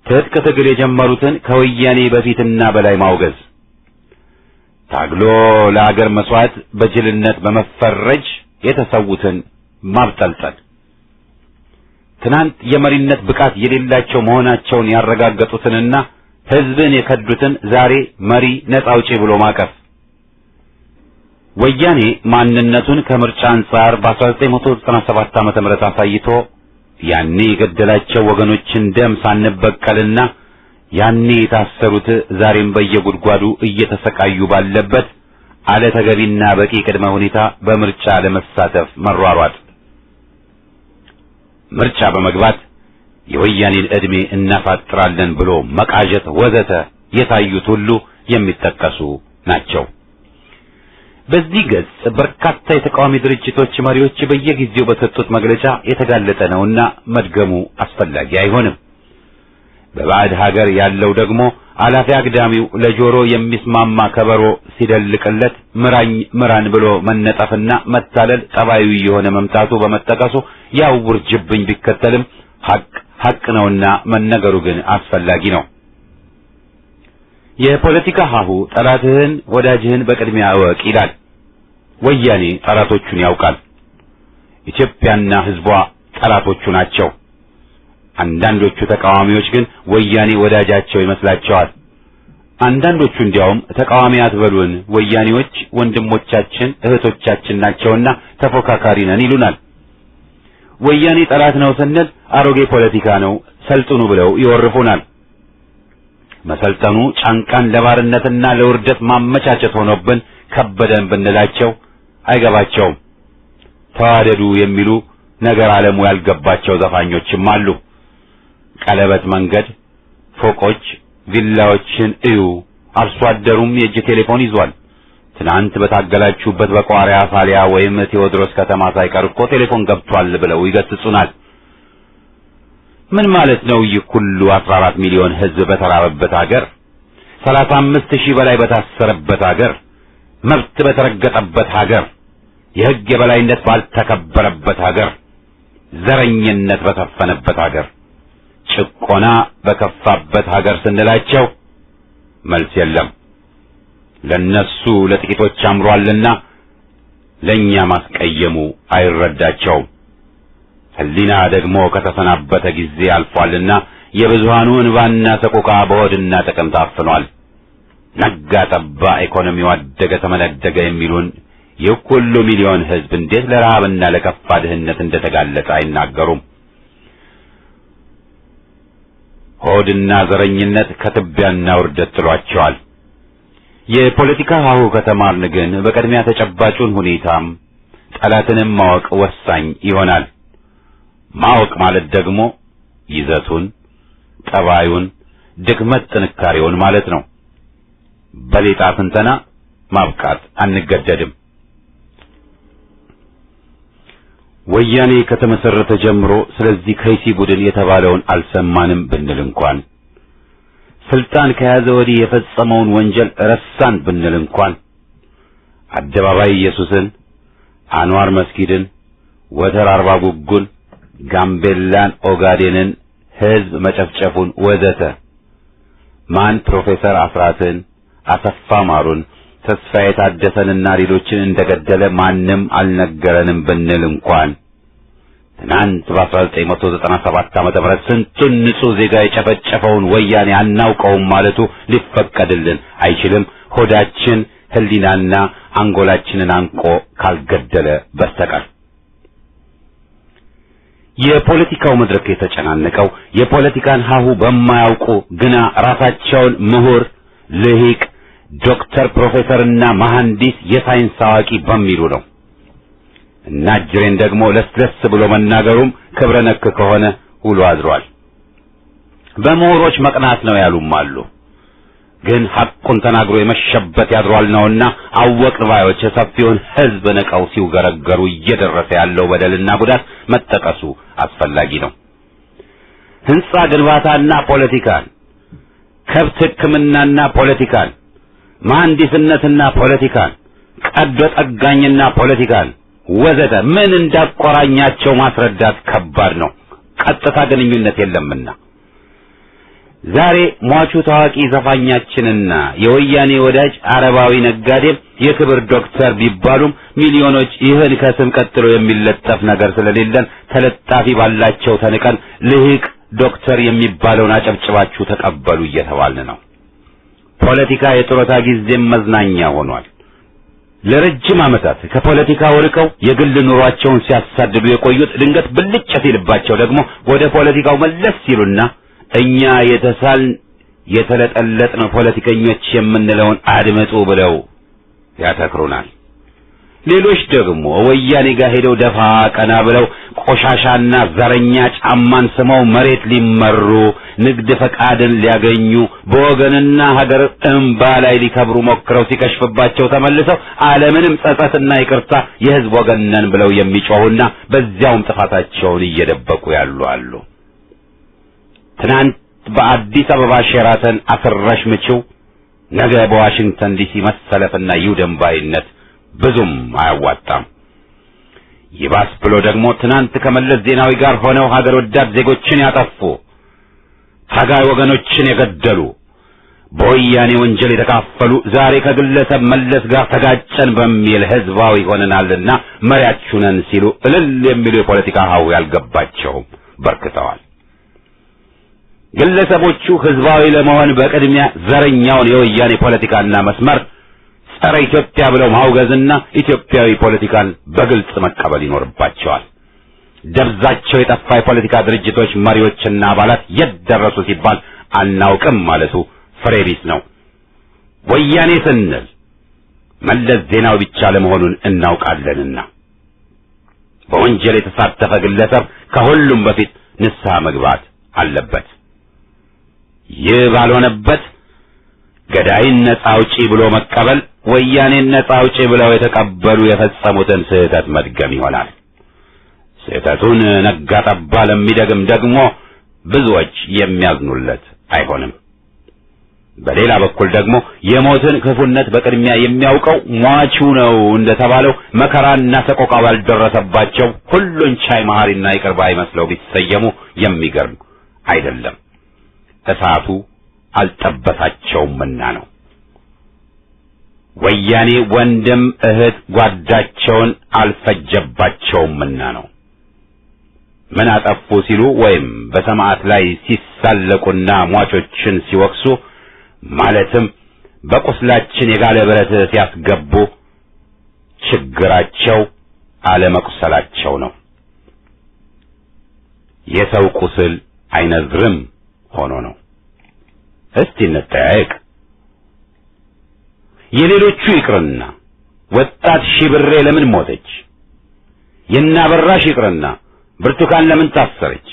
Speaker 1: ትጥቅ ትግል የጀመሩትን ከወያኔ በፊትና በላይ ማውገዝ ታግሎ ለአገር መስዋዕት በጅልነት በመፈረጅ የተሰዉትን ማብጠልጠል ትናንት የመሪነት ብቃት የሌላቸው መሆናቸውን ያረጋገጡትንና ህዝብን የከዱትን ዛሬ መሪ ነፃ አውጪ ብሎ ማቀፍ ወያኔ ማንነቱን ከምርጫ አንጻር በ1997 ዓ.ም አሳይቶ ያኔ የገደላቸው ወገኖችን ደም ሳንበቀልና ያኔ የታሰሩት ዛሬም በየጉድጓዱ እየተሰቃዩ ባለበት አለ ተገቢና በቂ ቅድመ ሁኔታ በምርጫ ለመሳተፍ መሯሯጥ ምርጫ በመግባት የወያኔን ዕድሜ እናፋጥራለን ብሎ መቃዠት ወዘተ የታዩት ሁሉ የሚጠቀሱ ናቸው። በዚህ ገጽ በርካታ የተቃዋሚ ድርጅቶች መሪዎች በየጊዜው በሰጡት መግለጫ የተጋለጠ ነውና መድገሙ አስፈላጊ አይሆንም። በባዕድ ሀገር ያለው ደግሞ አላፊ አግዳሚው ለጆሮ የሚስማማ ከበሮ ሲደልቅለት ምራኝ ምራን ብሎ መነጠፍና መታለል ጠባዩ የሆነ መምጣቱ በመጠቀሱ ያው ውርጅብኝ ቢከተልም ሐቅ ነውና መነገሩ ግን አስፈላጊ ነው። የፖለቲካ ሀሁ ጠላትህን ወዳጅህን በቅድሚያ እወቅ ይላል። ወያኔ ጠላቶቹን ያውቃል። ኢትዮጵያና ሕዝቧ ጠላቶቹ ናቸው። አንዳንዶቹ ተቃዋሚዎች ግን ወያኔ ወዳጃቸው ይመስላቸዋል። አንዳንዶቹ እንዲያውም ተቃዋሚ አትበሉን፣ ወያኔዎች ወንድሞቻችን እህቶቻችን ናቸውና ተፎካካሪ ነን ይሉናል። ወያኔ ጠላት ነው ስንል አሮጌ ፖለቲካ ነው ሰልጥኑ ብለው ይወርፉናል። መሰልጠኑ ጫንቃን ለባርነትና ለውርደት ማመቻቸት ሆኖብን ከበደን ብንላቸው አይገባቸውም። ተዋደዱ የሚሉ ነገር ዓለሙ ያልገባቸው ዘፋኞችም አሉ። ቀለበት መንገድ፣ ፎቆች፣ ቪላዎችን እዩ፣ አርሶ አደሩም የእጅ ቴሌፎን ይዟል። ትናንት በታገላችሁበት በቋሪያ ፋሊያ ወይም ቴዎድሮስ ከተማ ሳይቀር እኮ ቴሌፎን ገብቷል ብለው ይገስጹናል። ምን ማለት ነው? ይህ ሁሉ 14 ሚሊዮን ሕዝብ በተራበበት ሀገር፣ 35,000 በላይ በታሰረበት ሀገር፣ መብት በተረገጠበት ሀገር፣ የሕግ የበላይነት ባልተከበረበት ሀገር፣ ዘረኝነት በሰፈነበት ሀገር፣ ጭቆና በከፋበት ሀገር ስንላቸው መልስ የለም። ለነሱ ለጥቂቶች አምሯልና ለኛ ማስቀየሙ አይረዳቸውም። ሕሊና ደግሞ ከተሰናበተ ጊዜ አልፏልና የብዙሃኑ እንባና ሰቆቃ በሆድና ጥቅም ታፍኗል። ነጋ ጠባ ኢኮኖሚው አደገ ተመነደገ የሚሉን ይህ ሁሉ ሚሊዮን ሕዝብ እንዴት ለረሃብና ለከፋ ድህነት እንደተጋለጠ አይናገሩም። ሆድና ዘረኝነት ከትቢያና ውርደት ጥሏቸዋል። የፖለቲካ ሀሁ ከተማርን ግን በቅድሚያ ተጨባጩን ሁኔታም ጠላትንም ማወቅ ወሳኝ ይሆናል። ማወቅ ማለት ደግሞ ይዘቱን፣ ጠባዩን፣ ድክመት ጥንካሬውን ማለት ነው። በሌጣ ትንተና ማብቃት አንገደድም። ወያኔ ከተመሰረተ ጀምሮ ስለዚህ ከይሲ ቡድን የተባለውን አልሰማንም ብንል እንኳን ስልጣን ከያዘ ወዲህ የፈጸመውን ወንጀል ረሳን ብንል እንኳን አደባባይ ኢየሱስን፣ አንዋር መስጊድን፣ ወተር አርባ ጉጉን፣ ጋምቤላን፣ ኦጋዴንን ሕዝብ መጨፍጨፉን ወዘተ ማን ፕሮፌሰር አስራትን፣ አሰፋ ማሩን፣ ተስፋዬ ታደሰንና ሌሎችን እንደገደለ ማንም አልነገረንም ብንል እንኳን ትናንት በ1997 ዓመተ ምህረት ስንቱን ንጹህ ዜጋ የጨፈጨፈውን ወያኔ አናውቀውም ማለቱ ሊፈቀድልን አይችልም። ሆዳችን ሕሊናና አንጎላችንን አንቆ ካልገደለ በስተቀር የፖለቲካው መድረክ የተጨናነቀው የፖለቲካን ሀሁ በማያውቁ ግና ራሳቸውን ምሁር፣ ልሂቅ፣ ዶክተር፣ ፕሮፌሰርና መሐንዲስ የሳይንስ አዋቂ በሚሉ ነው። እና ጅሬን ደግሞ ለስለስ ብሎ መናገሩም ክብረ ነክ ከሆነ ውሎ አድሯል። በምሁሮች መቅናት ነው ያሉም አሉ። ግን ሐቁን ተናግሮ የመሸበት ያድሯል ነውና አወቅን ባዮች የሰፊውን ሕዝብ ንቀው ሲውገረገሩ እየደረሰ ያለው በደልና ጉዳት መጠቀሱ አስፈላጊ ነው። ሕንጻ ግንባታና ፖለቲካን፣ ከብት ሕክምናና ፖለቲካን፣ መሐንዲስነትና ፖለቲካን፣ ቀዶ ጠጋኝና ፖለቲካን ወዘተ ምን እንዳቆራኛቸው ማስረዳት ከባድ ነው። ቀጥታ ግንኙነት የለምና ዛሬ ሟቹ ታዋቂ ዘፋኛችንና የወያኔ ወዳጅ አረባዊ ነጋዴም የክብር ዶክተር ቢባሉም ሚሊዮኖች ይህን ከስም ቀጥሎ የሚለጠፍ ነገር ስለሌለን ተለጣፊ ባላቸው ተንቀን ልሂቅ ዶክተር የሚባለውን አጨብጭባችሁ ተቀበሉ እየተባልን ነው። ፖለቲካ የጡረታ ጊዜም መዝናኛ ሆኗል። ለረጅም ዓመታት ከፖለቲካው ርቀው የግል ኑሯቸውን ሲያሳድዱ የቆዩት ድንገት ብልጭ ሲልባቸው ደግሞ ወደ ፖለቲካው መለስ ሲሉና እኛ የተሳልን የተለጠለጥን ፖለቲከኞች የምንለውን አድምጡ ብለው ያተክሩናል። ሌሎች ደግሞ ወያኔ ጋር ሄደው ደፋ ቀና ብለው ቆሻሻና ዘረኛ ጫማን ስመው መሬት ሊመሩ ንግድ ፈቃድን ሊያገኙ በወገንና ሀገር እንባ ላይ ሊከብሩ ሞክረው ሲከሽፍባቸው ተመልሰው ዓለምንም ጸጸትና ይቅርታ የሕዝብ ወገን ነን ብለው የሚጮሁና በዚያውም ጥፋታቸውን እየደበቁ ያሉ አሉ። ትናንት በአዲስ አበባ ሼራተን አስረሽ ምችው፣ ነገ በዋሽንግተን ዲሲ መሰለፍና ይውደም ባይነት ብዙም አያዋጣም። ይባስ ብሎ ደግሞ ትናንት ከመለስ ዜናዊ ጋር ሆነው ሀገር ወዳድ ዜጎችን ያጠፉ፣ ታጋይ ወገኖችን የገደሉ፣ በወያኔ ወንጀል የተካፈሉ ዛሬ ከግለሰብ መለስ ጋር ተጋጨን በሚል ህዝባዊ ሆነናልና መሪያችሁ ነን ሲሉ እልል የሚሉ የፖለቲካ ሀው ያልገባቸውም በርክተዋል። ግለሰቦቹ ህዝባዊ ለመሆን በቅድሚያ ዘረኛውን የወያኔ ፖለቲካና መስመር ጸረ ኢትዮጵያ ብለው ማውገዝና ኢትዮጵያዊ ፖለቲካን በግልጽ መቀበል ይኖርባቸዋል። ደብዛቸው የጠፋ የፖለቲካ ድርጅቶች መሪዎችና አባላት የት ደረሱ ሲባል አናውቅም ማለቱ ፍሬ ቢስ ነው። ወያኔ ስንል መለስ ዜናዊ ብቻ ለመሆኑን እናውቃለንና በወንጀል የተሳተፈ ግለሰብ ከሁሉም በፊት ንስሐ መግባት አለበት። ይህ ባልሆነበት ገዳይን ነጻ አውጪ ብሎ መቀበል ወያኔን ነጻ አውጪ ብለው የተቀበሉ የፈጸሙትን ስህተት መድገም ይሆናል። ስህተቱን ነጋ ጠባ ለሚደግም ደግሞ ብዙዎች የሚያዝኑለት አይሆንም። በሌላ በኩል ደግሞ የሞትን ክፉነት በቅድሚያ የሚያውቀው ሟቹ ነው እንደተባለው መከራና ሰቆቃ ባልደረሰባቸው ሁሉን ቻይ መሐሪና ይቅር ባይ መስለው ቢሰየሙ የሚገርም አይደለም። እሳቱ አልጠበሳቸውምና ነው። ወያኔ ወንድም እህት ጓዳቸውን አልፈጀባቸውምና ነው። ምን አጠፉ ሲሉ ወይም በሰማዕት ላይ ሲሳለቁና ሟቾችን ሲወቅሱ ማለትም በቁስላችን የጋለ ብረት ሲያስገቡ ችግራቸው አለመቁሰላቸው ነው። የሰው ቁስል አይነዝርም ሆኖ ነው። እስቲ እንጠያየቅ። የሌሎቹ ይቅርና ወጣት ሺብሬ ለምን ሞተች? የናበራሽ ይቅርና ብርቱካን ለምን ታሰረች?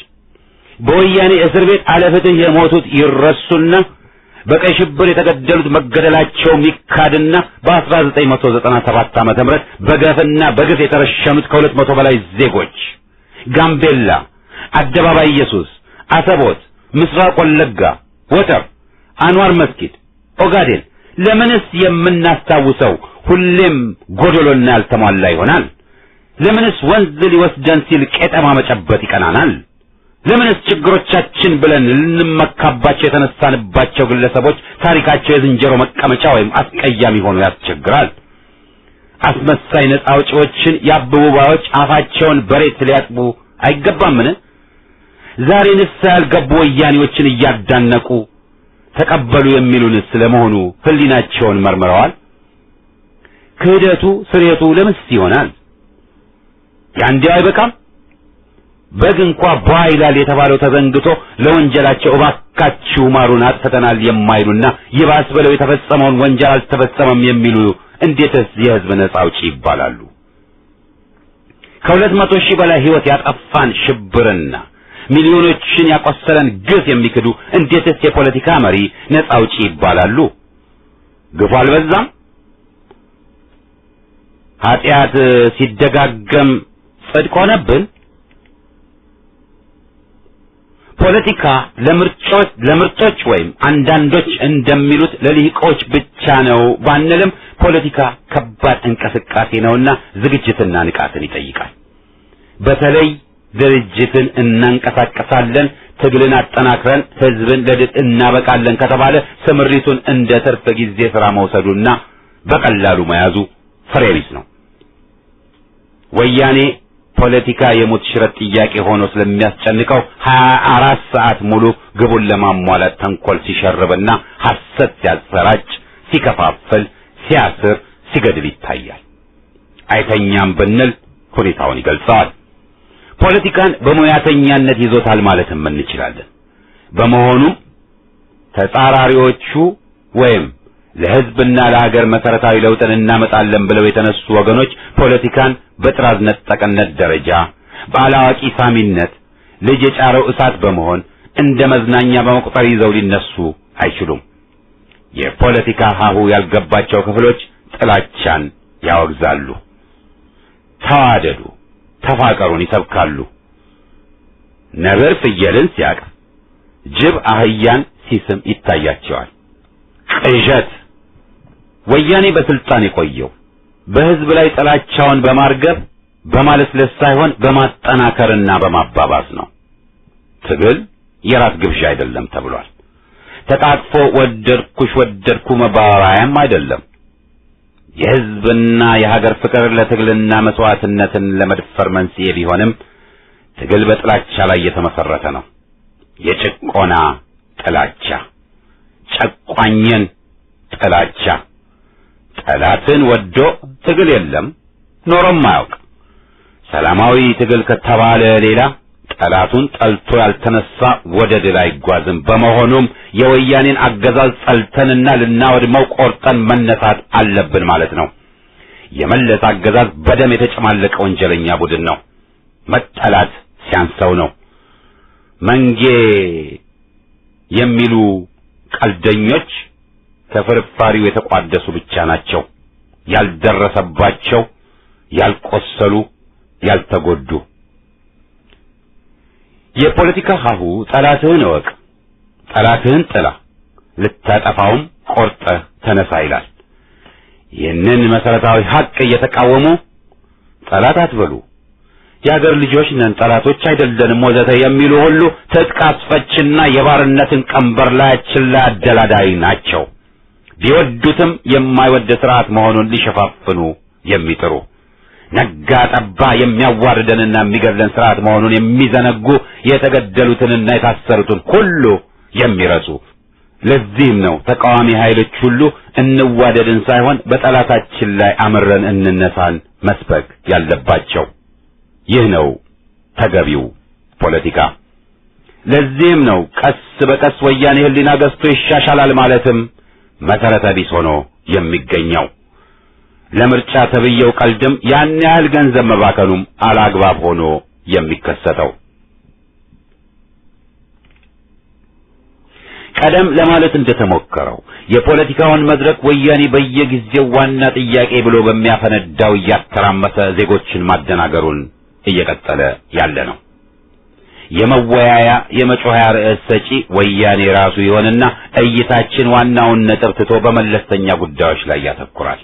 Speaker 1: በወያኔ እስር ቤት አለፍትህ የሞቱት ይረሱና በቀይ ሽብር የተገደሉት መገደላቸው ሚካድና በ1997 ዓመተ ምህረት በገፍና በግፍ የተረሸኑት ከ200 በላይ ዜጎች ጋምቤላ፣ አደባባይ ኢየሱስ፣ አሰቦት፣ ምስራቅ ወለጋ፣ ወተር፣ አንዋር መስጊድ፣ ኦጋዴን ለምንስ የምናስታውሰው ሁሌም ጎደሎና ያልተሟላ ይሆናል? ለምንስ ወንዝ ሊወስደን ሲል ቄጠማ መጨበጥ ይቀናናል? ለምንስ ችግሮቻችን ብለን ልንመካባቸው የተነሳንባቸው ግለሰቦች ታሪካቸው የዝንጀሮ መቀመጫ ወይም አስቀያሚ ሆኖ ያስቸግራል? አስመሳይ ነጻ አውጪዎችን የአበቡባዮች አፋቸውን በሬት ሊያጥቡ አይገባምን? ዛሬ ንስሐ ያልገቡ ወያኔዎችን እያዳነቁ ተቀበሉ የሚሉንስ ስለመሆኑ ህሊናቸውን መርምረዋል? ክህደቱ ስሬቱ ለምንስ ይሆናል? ያንዴው አይበቃም? በግ እንኳ ቧ ይላል የተባለው ተዘንግቶ ለወንጀላቸው እባካችሁ ማሩን አጥፍተናል የማይሉና ይባስ ብለው የተፈጸመውን ወንጀል አልተፈጸመም የሚሉ እንዴትስ የህዝብ ነጻ አውጪ ይባላሉ? ከ200 ሺህ በላይ ህይወት ያጠፋን ሽብርና ሚሊዮኖችን ያቆሰለን ግፍ የሚክዱ እንዴትስ የፖለቲካ መሪ ነጻ አውጪ ይባላሉ? ግፉ አልበዛም? ኃጢአት ሲደጋገም ጽድቅ ሆነብን? ፖለቲካ ለምርጦች ወይም አንዳንዶች እንደሚሉት ለልሂቆች ብቻ ነው ባንልም ፖለቲካ ከባድ እንቅስቃሴ ነውና ዝግጅትና ንቃትን ይጠይቃል። በተለይ ድርጅትን እናንቀሳቀሳለን፣ ትግልን አጠናክረን ህዝብን ለድል እናበቃለን ከተባለ ስምሪቱን እንደ ትርፍ ጊዜ ሥራ መውሰዱና በቀላሉ መያዙ ፍሬ ቢስ ነው። ወያኔ ፖለቲካ የሞት ሽረት ጥያቄ ሆኖ ስለሚያስጨንቀው 24 ሰዓት ሙሉ ግቡን ለማሟላት ተንኮል ሲሸርብና ሐሰት ሲያሰራጭ፣ ሲከፋፍል፣ ሲያስር፣ ሲገድል ይታያል። አይተኛም ብንል ሁኔታውን ይገልጸዋል። ፖለቲካን በሙያተኛነት ይዞታል ማለትም እንችላለን። በመሆኑም ተጻራሪዎቹ ወይም ለህዝብና ለሀገር መሰረታዊ ለውጥን እናመጣለን ብለው የተነሱ ወገኖች ፖለቲካን በጥራዝ ነጠቅነት ደረጃ ባላዋቂ ሳሚነት ልጅ የጫረው እሳት በመሆን እንደ መዝናኛ በመቁጠር ይዘው ሊነሱ አይችሉም። የፖለቲካ ሀሁ ያልገባቸው ክፍሎች ጥላቻን ያወግዛሉ፣ ተዋደዱ፣ ተፋቀሩን ይሰብካሉ። ነብር ፍየልን ሲያቅፍ፣ ጅብ አህያን ሲስም ይታያቸዋል። ቅዠት። ወያኔ በስልጣን የቆየው በህዝብ ላይ ጥላቻውን በማርገብ በማለስለስ ሳይሆን በማጠናከርና በማባባስ ነው። ትግል የራስ ግብዣ አይደለም ተብሏል። ተቃቅፎ ወደድኩሽ ወደድኩ መባባያም አይደለም። የህዝብና የሀገር ፍቅር ለትግልና መስዋዕትነትን ለመድፈር መንስኤ ቢሆንም ትግል በጥላቻ ላይ የተመሰረተ ነው። የጭቆና ጥላቻ፣ ጨቋኝን ጥላቻ። ጠላትን ወዶ ትግል የለም ኖሮም አያውቅ። ሰላማዊ ትግል ከተባለ ሌላ ጠላቱን ጠልቶ ያልተነሳ ወደ ድል አይጓዝም። በመሆኑም የወያኔን አገዛዝ ጠልተንና ልናወድመው ቆርጠን መነሳት አለብን ማለት ነው። የመለስ አገዛዝ በደም የተጨማለቀ ወንጀለኛ ቡድን ነው። መጠላት ሲያንሰው ነው። መንጌ የሚሉ ቀልደኞች ከፍርፋሪው የተቋደሱ ብቻ ናቸው። ያልደረሰባቸው፣ ያልቆሰሉ፣ ያልተጎዱ። የፖለቲካ ሀሁ ጠላትህን እወቅ፣ ጠላትህን ጥላ፣ ልታጠፋውም ቆርጠህ ተነሳ ይላል። ይህንን መሰረታዊ ሀቅ እየተቃወሙ ጠላት አትበሉ፣ የአገር ልጆች ነን፣ ጠላቶች አይደለንም ወዘተ የሚሉ ሁሉ ትጥቅ አስፈችና የባርነትን ቀንበር ላያችን ላይ አደላዳይ ናቸው። ቢወዱትም የማይወድ ስርዓት መሆኑን ሊሸፋፍኑ የሚጥሩ ነጋ ጠባ የሚያዋርደንና የሚገድለን ስርዓት መሆኑን የሚዘነጉ የተገደሉትንና የታሰሩትን ሁሉ የሚረሱ። ለዚህም ነው ተቃዋሚ ኃይሎች ሁሉ እንዋደድን ሳይሆን በጠላታችን ላይ አምረን እንነሳን መስበክ ያለባቸው። ይህ ነው ተገቢው ፖለቲካ። ለዚህም ነው ቀስ በቀስ ወያኔ ህሊና ገዝቶ ይሻሻላል ማለትም መሰረተ ቢስ ሆኖ የሚገኘው። ለምርጫ ተብየው ቀልድም ያን ያህል ገንዘብ መባከኑም አላግባብ ሆኖ የሚከሰተው። ቀደም ለማለት እንደተሞከረው የፖለቲካውን መድረክ ወያኔ በየጊዜው ዋና ጥያቄ ብሎ በሚያፈነዳው እያተራመሰ ዜጎችን ማደናገሩን እየቀጠለ ያለ ነው። የመወያያ የመጮያ ርዕስ ሰጪ ወያኔ ራሱ ይሆንና እይታችን ዋናውን ነጥብ ትቶ በመለስተኛ ጉዳዮች ላይ ያተኩራል።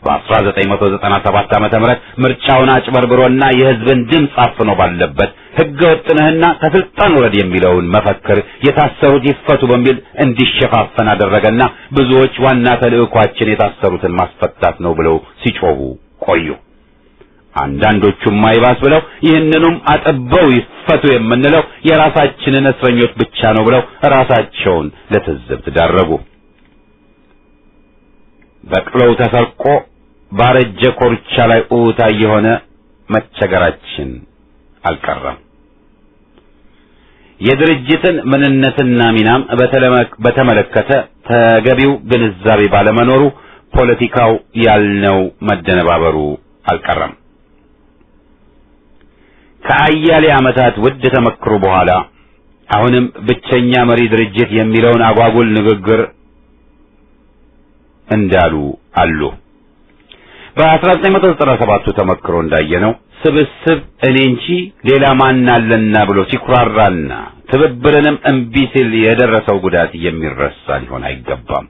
Speaker 1: በ1997 ዓመተ ምህረት ምርጫውን አጭበርብሮና የህዝብን ድምፅ አፍኖ ባለበት ህገ ወጥነህና ከስልጣን ወረድ የሚለውን መፈክር የታሰሩት ይፈቱ በሚል እንዲሸፋፈን አደረገና ብዙዎች ዋና ተልዕኳችን የታሰሩትን ማስፈታት ነው ብለው ሲጮሁ ቆዩ። አንዳንዶቹም ማይባስ ብለው ይህንኑም አጥበው ይፈቱ የምንለው የራሳችንን እስረኞች ብቻ ነው ብለው ራሳቸውን ለትዝብት ዳረጉ። በቅለው ተሰርቆ ባረጀ ኮርቻ ላይ ኡታ የሆነ መቸገራችን አልቀረም። የድርጅትን ምንነትና ሚናም በተመለከተ ተገቢው ግንዛቤ ባለመኖሩ ፖለቲካው ያልነው መደነባበሩ አልቀረም። ከአያሌ ዓመታት ውድ ተመክሮ በኋላ አሁንም ብቸኛ መሪ ድርጅት የሚለውን አጓጉል ንግግር እንዳሉ አሉ። በ1997 ተመክሮ እንዳየነው ስብስብ እኔ እንጂ ሌላ ማን አለና ብሎ ሲኩራራና ትብብርንም እምቢ ሲል የደረሰው ጉዳት የሚረሳ ሊሆን አይገባም።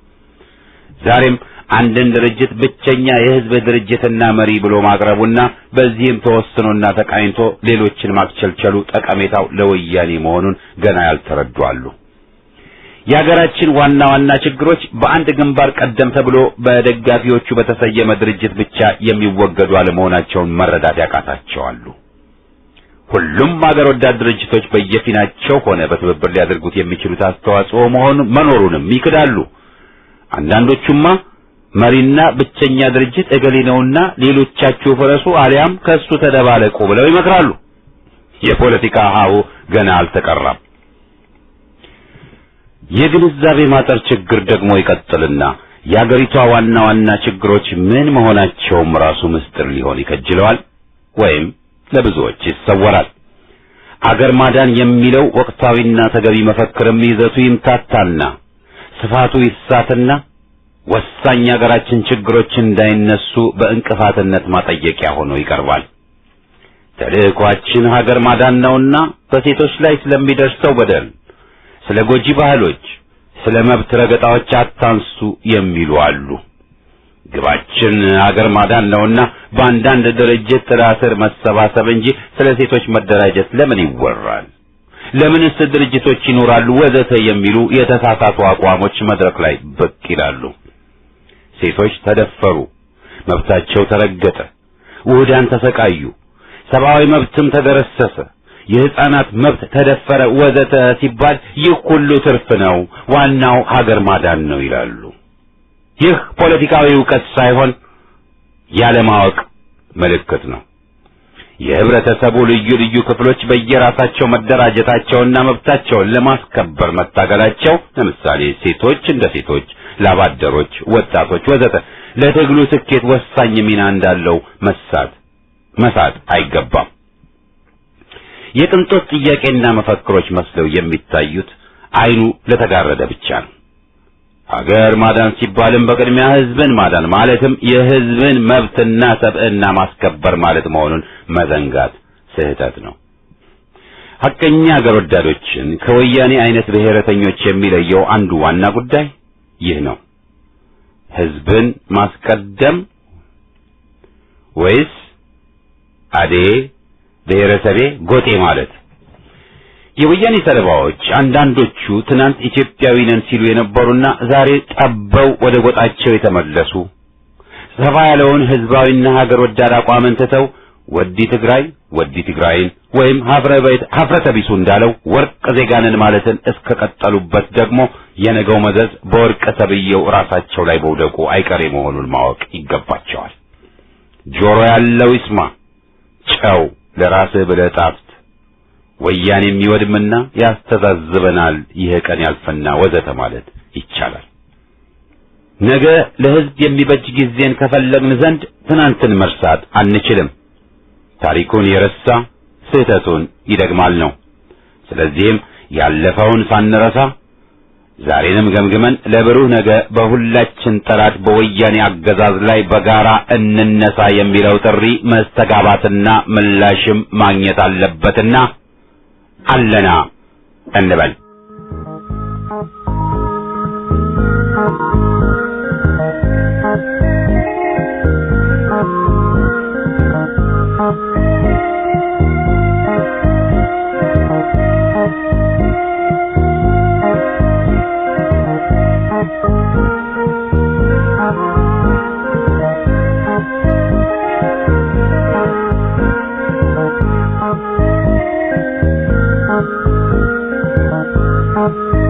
Speaker 1: ዛሬም አንድን ድርጅት ብቸኛ የህዝብ ድርጅትና መሪ ብሎ ማቅረቡና በዚህም ተወስኖና ተቃኝቶ ሌሎችን ማክቸልቸሉ ጠቀሜታው ለወያኔ መሆኑን ገና ያልተረዱ አሉ። የሀገራችን ዋና ዋና ችግሮች በአንድ ግንባር ቀደም ተብሎ በደጋፊዎቹ በተሰየመ ድርጅት ብቻ የሚወገዱ አለመሆናቸውን መረዳት ያቃታቸዋሉ። ሁሉም ሀገር ወዳድ ድርጅቶች በየፊናቸው ሆነ በትብብር ሊያደርጉት የሚችሉት አስተዋጽኦ መኖሩንም ይክዳሉ። አንዳንዶቹማ መሪና ብቸኛ ድርጅት እገሌ ነውና ሌሎቻችሁ ፈረሱ አሊያም ከሱ ተደባለቁ ብለው ይመክራሉ። የፖለቲካ ሀሁ ገና አልተቀራም። የግንዛቤ ማጠር ችግር ደግሞ ይቀጥልና የአገሪቷ ዋና ዋና ችግሮች ምን መሆናቸውም ራሱ ምስጢር ሊሆን ይከጅለዋል ወይም ለብዙዎች ይሰወራል። አገር ማዳን የሚለው ወቅታዊና ተገቢ መፈክርም ይዘቱ ይምታታና ስፋቱ ይሳትና ወሳኝ የአገራችን ችግሮች እንዳይነሱ በእንቅፋትነት ማጠየቂያ ሆኖ ይቀርባል። ተልዕኳችን ሀገር ማዳን ነውና በሴቶች ላይ ስለሚደርሰው በደል፣ ስለ ጎጂ ባህሎች፣ ስለ መብት ረገጣዎች አታንሱ የሚሉ አሉ። ግባችን ሀገር ማዳን ነውና በአንዳንድ ድርጅት ጥላ ስር መሰባሰብ እንጂ ስለ ሴቶች መደራጀት ለምን ይወራል? ለምንስ ድርጅቶች ይኖራሉ? ወዘተ የሚሉ የተሳሳቱ አቋሞች መድረክ ላይ ብቅ ይላሉ። ሴቶች ተደፈሩ፣ መብታቸው ተረገጠ፣ ውህዳን ተሰቃዩ፣ ሰብአዊ መብትም ተገረሰሰ፣ የሕፃናት መብት ተደፈረ ወዘተ ሲባል ይህ ሁሉ ትርፍ ነው፣ ዋናው ሀገር ማዳን ነው ይላሉ። ይህ ፖለቲካዊ ዕውቀት ሳይሆን ያለማወቅ ምልክት ነው። የህብረተሰቡ ልዩ ልዩ ክፍሎች በየራሳቸው መደራጀታቸውና መብታቸውን ለማስከበር መታገላቸው፣ ለምሳሌ ሴቶች እንደ ሴቶች፣ ላባደሮች፣ ወጣቶች ወዘተ ለትግሉ ስኬት ወሳኝ ሚና እንዳለው መሳት አይገባም። የቅንጦት ጥያቄና መፈክሮች መስለው የሚታዩት አይኑ ለተጋረደ ብቻ ነው። ሀገር ማዳን ሲባልም በቅድሚያ ህዝብን ማዳን ማለትም የህዝብን መብትና ሰብዕና ማስከበር ማለት መሆኑን መዘንጋት ስህተት ነው። ሐቀኛ ሀገር ወዳዶችን ከወያኔ አይነት ብሔረተኞች የሚለየው አንዱ ዋና ጉዳይ ይህ ነው። ህዝብን ማስቀደም ወይስ አዴ ብሔረሰቤ ጎጤ ማለት? የወያኔ ሰለባዎች አንዳንዶቹ ትናንት ኢትዮጵያዊ ነን ሲሉ የነበሩና ዛሬ ጠበው ወደ ጎጣቸው የተመለሱ፣ ሰፋ ያለውን ህዝባዊና ሀገር ወዳድ አቋምን ትተው ወዲ ትግራይ ወዲ ትግራይን ወይም ሀፍረተ ቢሱ እንዳለው ወርቅ ዜጋንን ማለትን እስከቀጠሉበት ደግሞ የነገው መዘዝ በወርቅ ተብየው ራሳቸው ላይ በውደቁ አይቀሬ መሆኑን ማወቅ ይገባቸዋል። ጆሮ ያለው ይስማ፣ ጨው ለራስህ ብለህ ጣፍጥ፣ ወያኔ የሚወድምና ያስተዛዝበናል፣ ይህ ቀን ያልፈና ወዘተ ማለት ይቻላል። ነገ ለህዝብ የሚበጅ ጊዜን ከፈለግን ዘንድ ትናንትን መርሳት አንችልም። ታሪኩን የረሳ ስህተቱን ይደግማል ነው። ስለዚህም ያለፈውን ሳንረሳ ዛሬንም ገምግመን ለብሩህ ነገ በሁላችን ጠላት በወያኔ አገዛዝ ላይ በጋራ እንነሳ የሚለው ጥሪ መስተጋባትና ምላሽም ማግኘት አለበትና አለና እንበል።
Speaker 3: Thank you.